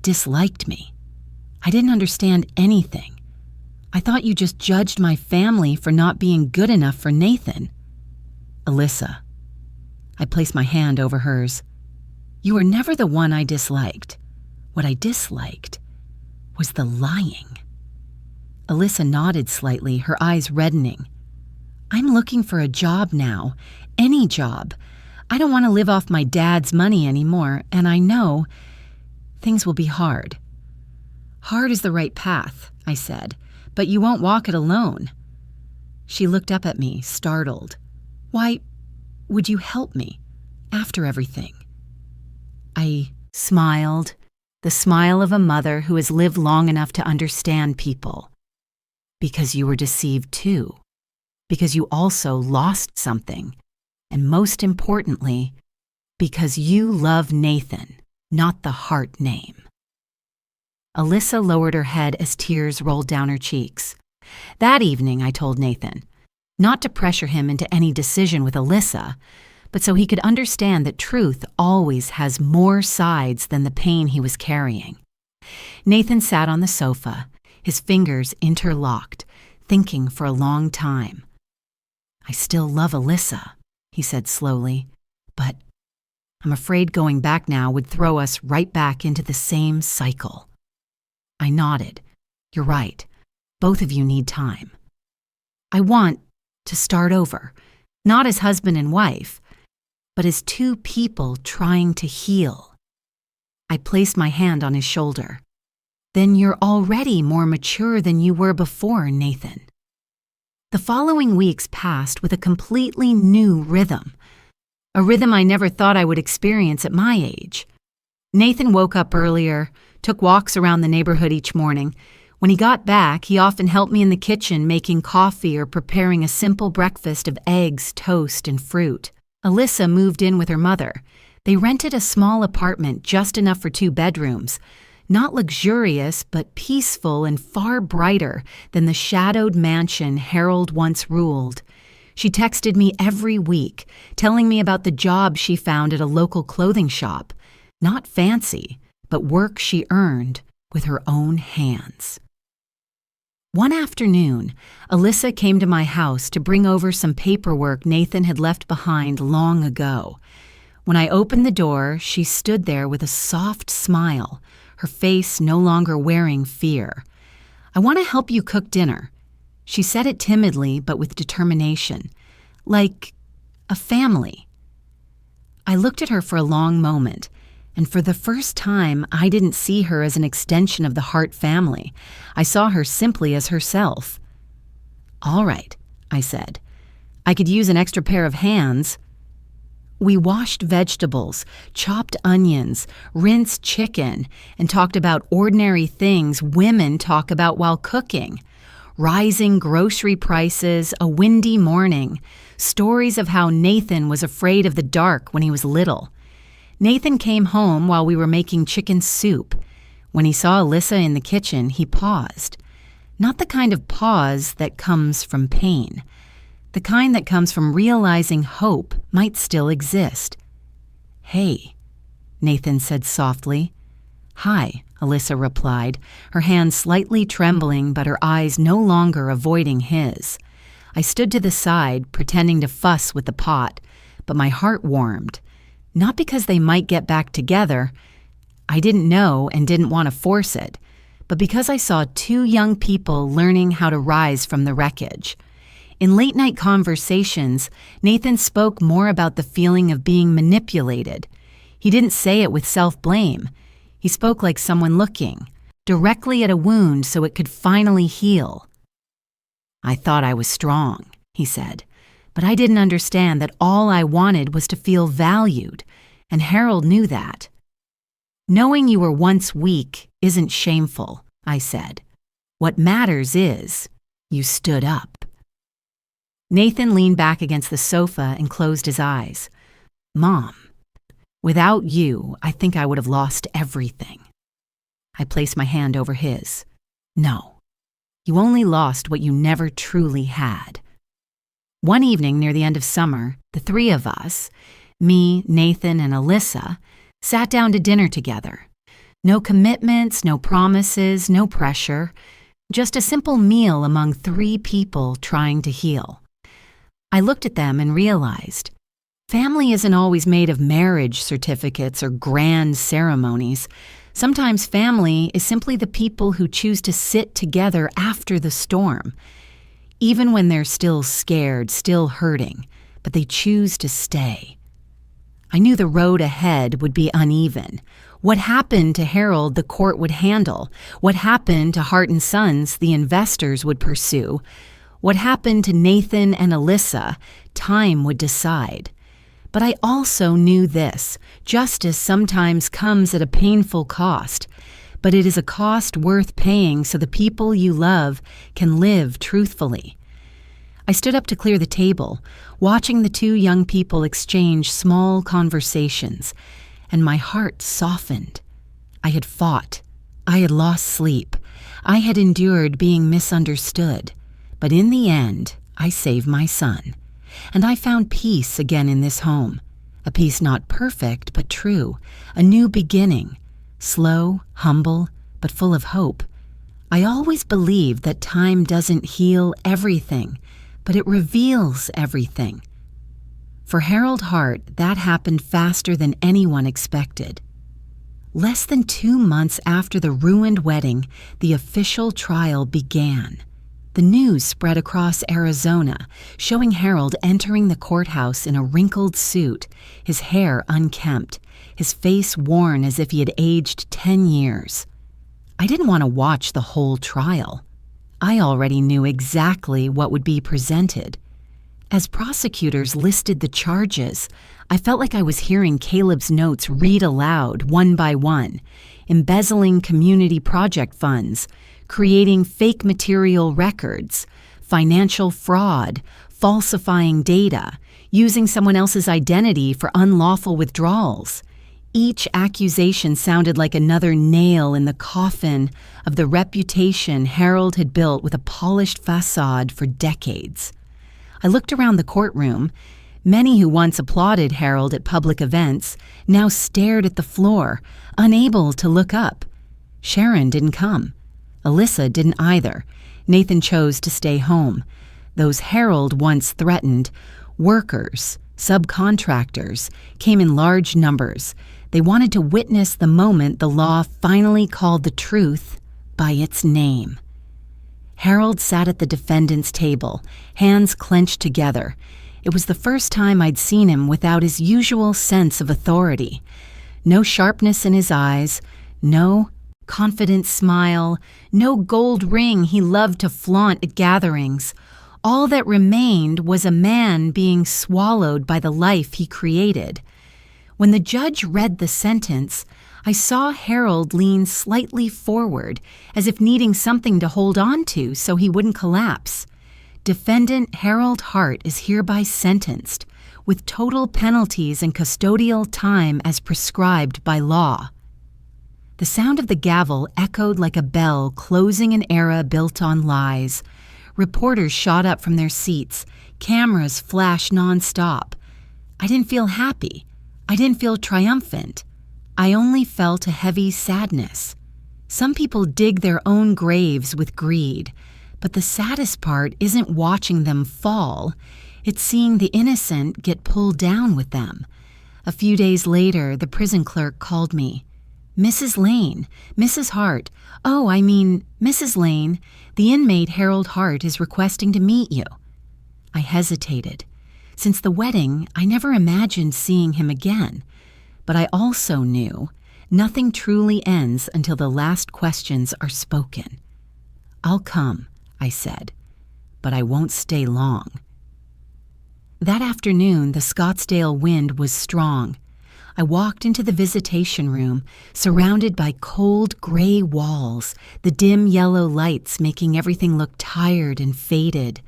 disliked me. I didn't understand anything. I thought you just judged my family for not being good enough for Nathan." "Alyssa," I placed my hand over hers, "you were never the one I disliked. What I disliked was the lying." Alyssa nodded slightly, her eyes reddening. "I'm looking for a job now, any job. I don't want to live off my dad's money anymore, and I know things will be hard." "Hard is the right path," I said, "but you won't walk it alone." She looked up at me, startled. "Why would you help me after everything?" I smiled, the smile of a mother who has lived long enough to understand people. "Because you were deceived too. Because you also lost something. And most importantly, because you love Nathan, not the Hart name." Alyssa lowered her head as tears rolled down her cheeks. That evening, I told Nathan, not to pressure him into any decision with Alyssa, but so he could understand that truth always has more sides than the pain he was carrying. Nathan sat on the sofa, his fingers interlocked, thinking for a long time. "I still love Alyssa," he said slowly, "but I'm afraid going back now would throw us right back into the same cycle." I nodded. "You're right. Both of you need time. I want to start over, not as husband and wife, but as two people trying to heal." I placed my hand on his shoulder. "Then you're already more mature than you were before, Nathan." The following weeks passed with a completely new rhythm, a rhythm I never thought I would experience at my age. Nathan woke up earlier, took walks around the neighborhood each morning. When he got back, he often helped me in the kitchen making coffee or preparing a simple breakfast of eggs, toast, and fruit. Alyssa moved in with her mother. They rented a small apartment just enough for 2 bedrooms. Not luxurious, but peaceful and far brighter than the shadowed mansion Harold once ruled. She texted me every week, telling me about the job she found at a local clothing shop. Not fancy, but work she earned with her own hands. One afternoon, Alyssa came to my house to bring over some paperwork Nathan had left behind long ago. When I opened the door, she stood there with a soft smile, her face no longer wearing fear. "I want to help you cook dinner." She said it timidly but with determination, like a family. I looked at her for a long moment, and for the first time, I didn't see her as an extension of the Hart family. I saw her simply as herself. "All right," I said. "I could use an extra pair of hands." We washed vegetables, chopped onions, rinsed chicken, and talked about ordinary things women talk about while cooking. Rising grocery prices, a windy morning, stories of how Nathan was afraid of the dark when he was little. Nathan came home while we were making chicken soup. When he saw Alyssa in the kitchen, he paused. Not the kind of pause that comes from pain. The kind that comes from realizing hope might still exist. "Hey," Nathan said softly. "Hi," Alyssa replied, her hand slightly trembling but her eyes no longer avoiding his. I stood to the side, pretending to fuss with the pot, but my heart warmed. Not because they might get back together. I didn't know and didn't want to force it, but because I saw 2 young people learning how to rise from the wreckage. In late-night conversations, Nathan spoke more about the feeling of being manipulated. He didn't say it with self-blame. He spoke like someone looking, directly at a wound so it could finally heal. "I thought I was strong," he said, "but I didn't understand that all I wanted was to feel valued, and Harold knew that." "Knowing you were once weak isn't shameful," I said. "What matters is you stood up." Nathan leaned back against the sofa and closed his eyes. "Mom, without you, I think I would have lost everything." I placed my hand over his. "No, you only lost what you never truly had." One evening near the end of summer, the 3 of us, me, Nathan, and Alyssa, sat down to dinner together. No commitments, no promises, no pressure. Just a simple meal among 3 people trying to heal. I looked at them and realized, family isn't always made of marriage certificates or grand ceremonies. Sometimes family is simply the people who choose to sit together after the storm. Even when they're still scared, still hurting, but they choose to stay. I knew the road ahead would be uneven. What happened to Harold the court would handle. What happened to Hart and Sons the investors would pursue. What happened to Nathan and Alyssa, time would decide. But I also knew this: justice sometimes comes at a painful cost, but it is a cost worth paying so the people you love can live truthfully. I stood up to clear the table, watching the 2 young people exchange small conversations, and my heart softened. I had fought. I had lost sleep. I had endured being misunderstood. But in the end, I saved my son. And I found peace again in this home. A peace not perfect, but true. A new beginning. Slow, humble, but full of hope. I always believed that time doesn't heal everything, but it reveals everything. For Harold Hart, that happened faster than anyone expected. Less than 2 months after the ruined wedding, the official trial began. The news spread across Arizona, showing Harold entering the courthouse in a wrinkled suit, his hair unkempt, his face worn as if he had aged 10 years. I didn't want to watch the whole trial. I already knew exactly what would be presented. As prosecutors listed the charges, I felt like I was hearing Caleb's notes read aloud one by one: embezzling community project funds, creating fake material records, financial fraud, falsifying data, using someone else's identity for unlawful withdrawals. Each accusation sounded like another nail in the coffin of the reputation Harold had built with a polished facade for decades. I looked around the courtroom. Many who once applauded Harold at public events now stared at the floor, unable to look up. Sharon didn't come. Alyssa didn't either. Nathan chose to stay home. Those Harold once threatened, workers, subcontractors, came in large numbers. They wanted to witness the moment the law finally called the truth by its name. Harold sat at the defendant's table, hands clenched together. It was the first time I'd seen him without his usual sense of authority. No sharpness in his eyes, no confident smile, no gold ring he loved to flaunt at gatherings. All that remained was a man being swallowed by the life he created. When the judge read the sentence, I saw Harold lean slightly forward, as if needing something to hold on to so he wouldn't collapse. Defendant Harold Hart is hereby sentenced, with total penalties and custodial time as prescribed by law. The sound of the gavel echoed like a bell closing an era built on lies. Reporters shot up from their seats. Cameras flashed nonstop. I didn't feel happy. I didn't feel triumphant. I only felt a heavy sadness. Some people dig their own graves with greed, but the saddest part isn't watching them fall. It's seeing the innocent get pulled down with them. A few days later, the prison clerk called me. "Mrs. Lane, Mrs. Hart. Oh, I mean, Mrs. Lane, the inmate Harold Hart is requesting to meet you." I hesitated. Since the wedding, I never imagined seeing him again. But I also knew nothing truly ends until the last questions are spoken. "I'll come," I said, "but I won't stay long." That afternoon, the Scottsdale wind was strong. I walked into the visitation room, surrounded by cold gray walls, the dim yellow lights making everything look tired and faded.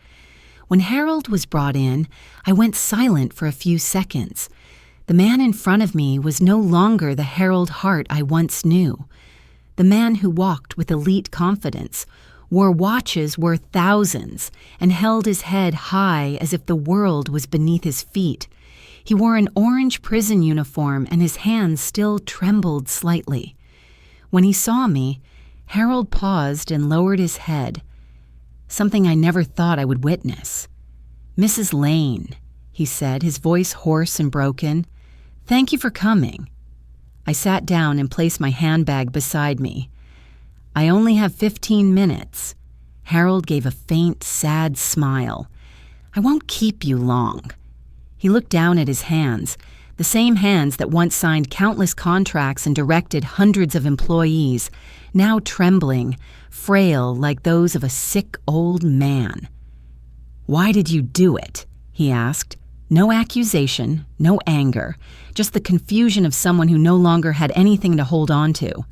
When Harold was brought in, I went silent for a few seconds. The man in front of me was no longer the Harold Hart I once knew. The man who walked with elite confidence, wore watches worth thousands, and held his head high as if the world was beneath his feet. He wore an orange prison uniform, and his hands still trembled slightly. When he saw me, Harold paused and lowered his head, something I never thought I would witness. "Mrs. Lane," he said, his voice hoarse and broken, "thank you for coming." I sat down and placed my handbag beside me. "I only have 15 minutes. Harold gave a faint, sad smile. "I won't keep you long." He looked down at his hands, the same hands that once signed countless contracts and directed hundreds of employees, now trembling, frail like those of a sick old man. "Why did you do it?" he asked. No accusation, no anger, just the confusion of someone who no longer had anything to hold on to.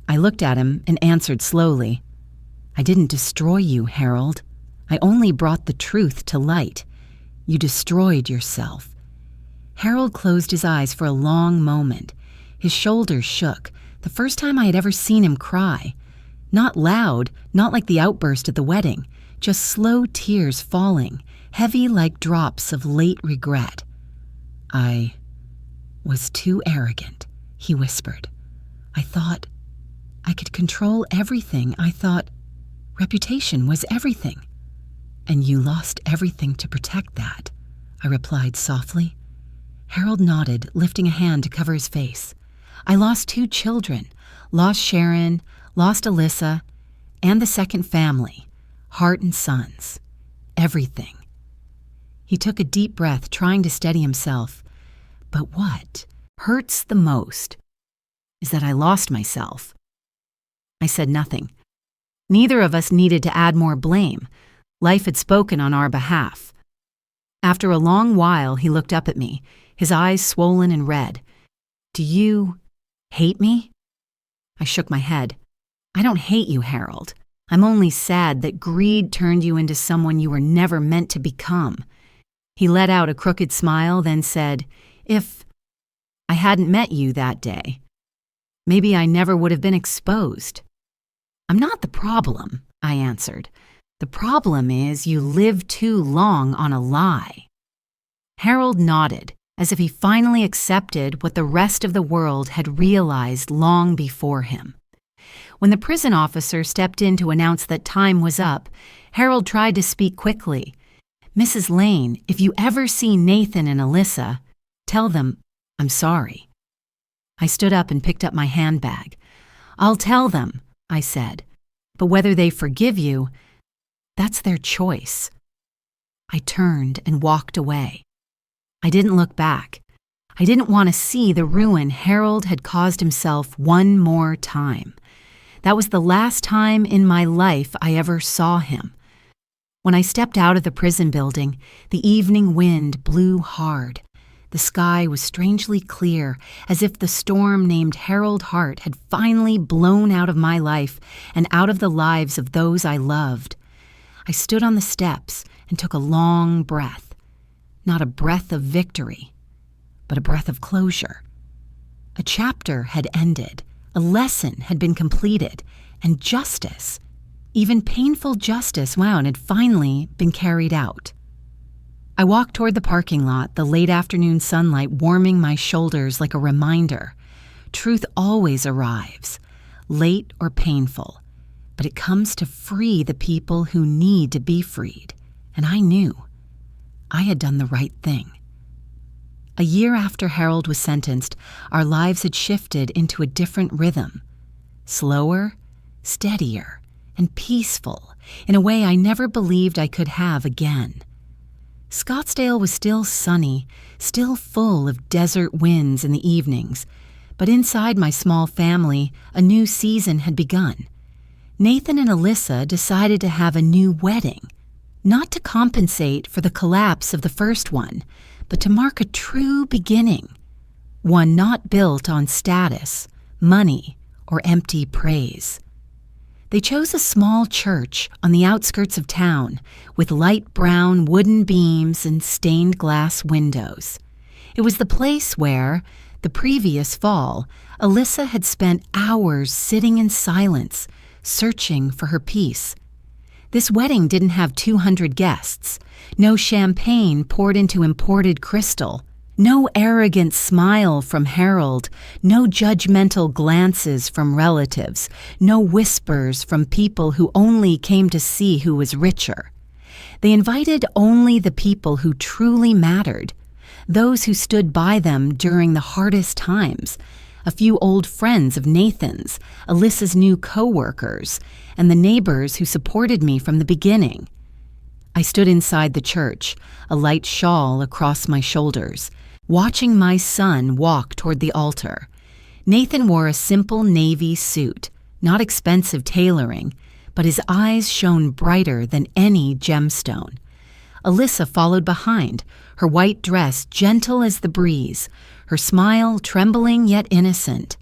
I looked at him and answered slowly, "I didn't destroy you, Harold. I only brought the truth to light. You destroyed yourself." Harold closed his eyes for a long moment. His shoulders shook, the first time I had ever seen him cry. Not loud, not like the outburst at the wedding, just slow tears falling, heavy like drops of late regret. "I was too arrogant," he whispered. "I thought I could control everything. I thought reputation was everything." "And you lost everything to protect that," I replied softly. Harold nodded, lifting a hand to cover his face. "I lost 2 children, lost Sharon, lost Alyssa, and the second family, Hart and Sons. Everything." He took a deep breath, trying to steady himself. "But what hurts the most is that I lost myself." I said nothing. Neither of us needed to add more blame. Life had spoken on our behalf. After a long while, he looked up at me, his eyes swollen and red. "Do you hate me?" I shook my head. "I don't hate you, Harold. I'm only sad that greed turned you into someone you were never meant to become." He let out a crooked smile, then said, "If I hadn't met you that day, maybe I never would have been exposed." "I'm not the problem," I answered. "The problem is you lived too long on a lie." Harold nodded, as if he finally accepted what the rest of the world had realized long before him. When the prison officer stepped in to announce that time was up, Harold tried to speak quickly. "Mrs. Lane, if you ever see Nathan and Alyssa, tell them I'm sorry." I stood up and picked up my handbag. "I'll tell them," I said. "But whether they forgive you, that's their choice." I turned and walked away. I didn't look back. I didn't want to see the ruin Harold had caused himself one more time. That was the last time in my life I ever saw him. When I stepped out of the prison building, the evening wind blew hard. The sky was strangely clear, as if the storm named Harold Hart had finally blown out of my life and out of the lives of those I loved. I stood on the steps and took a long breath. Not a breath of victory, but a breath of closure. A chapter had ended, a lesson had been completed, and justice, even painful justice, had finally been carried out. I walked toward the parking lot, the late afternoon sunlight warming my shoulders like a reminder. Truth always arrives, late or painful, but it comes to free the people who need to be freed, and I knew I had done the right thing. A year after Harold was sentenced, our lives had shifted into a different rhythm. Slower, steadier, and peaceful in a way I never believed I could have again. Scottsdale was still sunny, still full of desert winds in the evenings, but inside my small family, a new season had begun. Nathan and Alyssa decided to have a new wedding. Not to compensate for the collapse of the first one, but to mark a true beginning, one not built on status, money, or empty praise. They chose a small church on the outskirts of town with light brown wooden beams and stained glass windows. It was the place where, the previous fall, Alyssa had spent hours sitting in silence, searching for her peace. This wedding didn't have 200 guests, no champagne poured into imported crystal, no arrogant smile from Harold, no judgmental glances from relatives, no whispers from people who only came to see who was richer. They invited only the people who truly mattered, those who stood by them during the hardest times, a few old friends of Nathan's, Alyssa's new co-workers, and the neighbors who supported me from the beginning. I stood inside the church, a light shawl across my shoulders, watching my son walk toward the altar. Nathan wore a simple navy suit, not expensive tailoring, but his eyes shone brighter than any gemstone. Alyssa followed behind, her white dress gentle as the breeze, her smile trembling yet innocent.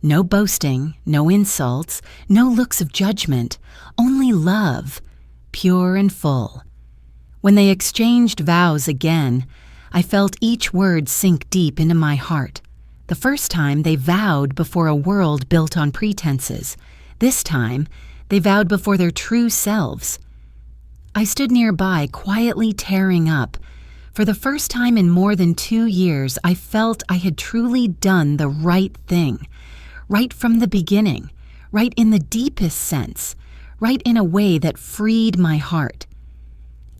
No boasting, no insults, no looks of judgment, only love, pure and full. When they exchanged vows again, I felt each word sink deep into my heart. The first time they vowed before a world built on pretenses. This time, they vowed before their true selves. I stood nearby, quietly tearing up. For the first time in more than 2 years, I felt I had truly done the right thing. Right from the beginning, right in the deepest sense, right in a way that freed my heart.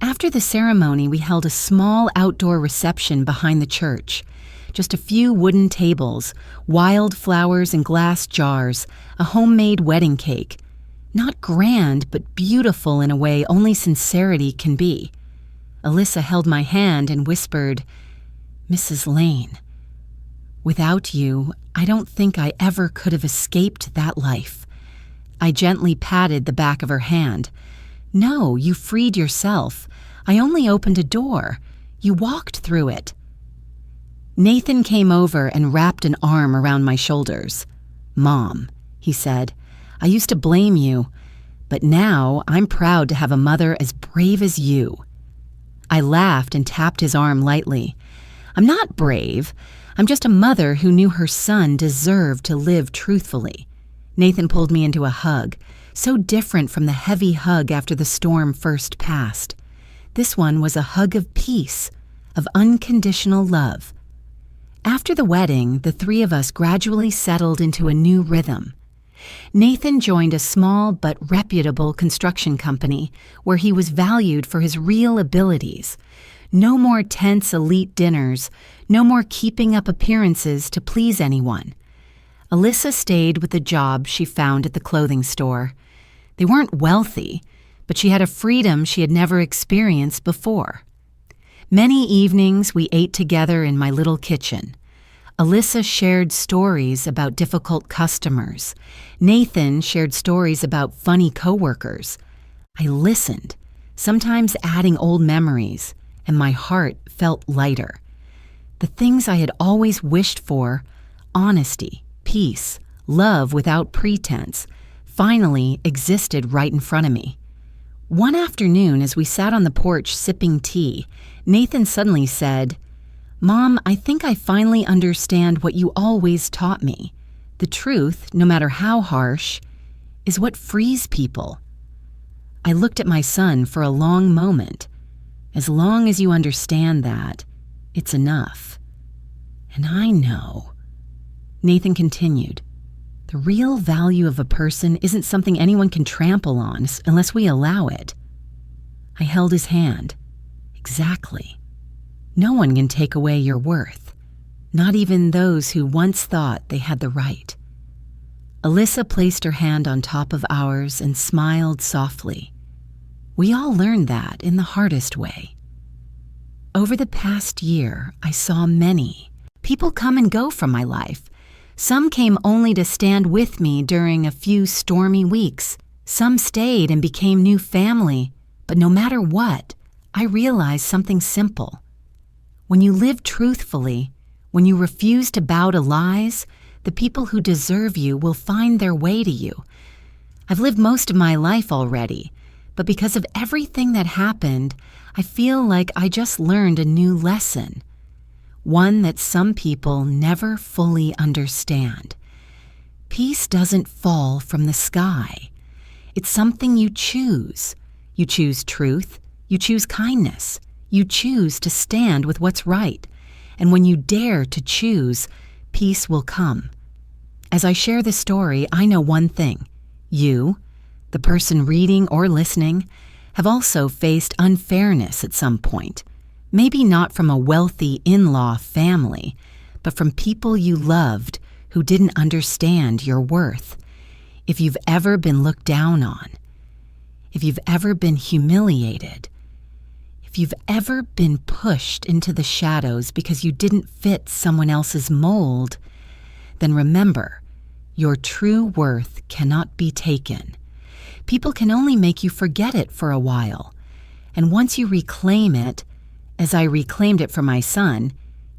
After the ceremony, we held a small outdoor reception behind the church. Just a few wooden tables, wild flowers in glass jars, a homemade wedding cake. Not grand, but beautiful in a way only sincerity can be. Alyssa held my hand and whispered, "Mrs. Lane, without you, I don't think I ever could have escaped that life." I gently patted the back of her hand. "No, you freed yourself. I only opened a door. You walked through it." Nathan came over and wrapped an arm around my shoulders. "Mom," he said, "I used to blame you, but now I'm proud to have a mother as brave as you." I laughed and tapped his arm lightly. "I'm not brave. I'm just a mother who knew her son deserved to live truthfully." Nathan pulled me into a hug, so different from the heavy hug after the storm first passed. This one was a hug of peace, of unconditional love. After the wedding, the three of us gradually settled into a new rhythm. Nathan joined a small but reputable construction company where he was valued for his real abilities. No more tense elite dinners, no more keeping up appearances to please anyone. Alyssa stayed with the job she found at the clothing store. They weren't wealthy, but she had a freedom she had never experienced before. Many evenings we ate together in my little kitchen. Alyssa shared stories about difficult customers. Nathan shared stories about funny coworkers. I listened, sometimes adding old memories, and my heart felt lighter. The things I had always wished for, honesty, peace, love without pretense, finally existed right in front of me. One afternoon, as we sat on the porch sipping tea, Nathan suddenly said, "Mom, I think I finally understand what you always taught me. The truth, no matter how harsh, is what frees people." I looked at my son for a long moment. As long as you understand that, it's enough. "And I know," Nathan continued, "the real value of a person isn't something anyone can trample on unless we allow it." I held his hand. Exactly. No one can take away your worth, not even those who once thought they had the right. Alyssa placed her hand on top of ours and smiled softly. We all learned that in the hardest way. Over the past year, I saw many. People come and go from my life. Some came only to stand with me during a few stormy weeks. Some stayed and became new family. But no matter what, I realized something simple. When you live truthfully, when you refuse to bow to lies, the people who deserve you will find their way to you. I've lived most of my life already, but because of everything that happened, I feel like I just learned a new lesson. One that some people never fully understand. Peace doesn't fall from the sky. It's something you choose. You choose truth. You choose kindness. You choose to stand with what's right. And when you dare to choose, peace will come. As I share this story, I know one thing. You, the person reading or listening, have also faced unfairness at some point. Maybe not from a wealthy in-law family, but from people you loved who didn't understand your worth. If you've ever been looked down on, if you've ever been humiliated, if you've ever been pushed into the shadows because you didn't fit someone else's mold, then remember, your true worth cannot be taken. People can only make you forget it for a while. And once you reclaim it, as I reclaimed it for my son,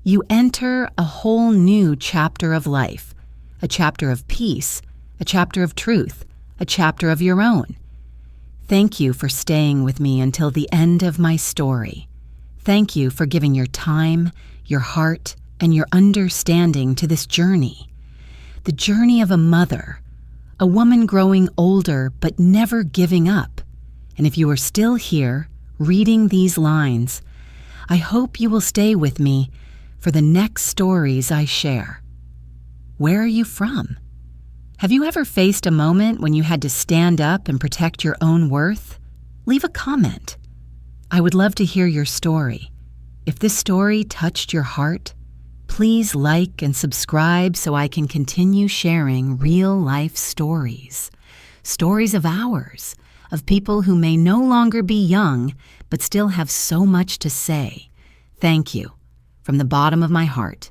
you enter a whole new chapter of life, a chapter of peace, a chapter of truth, a chapter of your own. Thank you for staying with me until the end of my story. Thank you for giving your time, your heart, and your understanding to this journey. The journey of a mother, a woman growing older but never giving up. And if you are still here, reading these lines, I hope you will stay with me for the next stories I share. Where are you from? Have you ever faced a moment when you had to stand up and protect your own worth? Leave a comment. I would love to hear your story. If this story touched your heart, please like and subscribe so I can continue sharing real-life stories. Stories of ours, of people who may no longer be young, but still have so much to say. Thank you, from the bottom of my heart.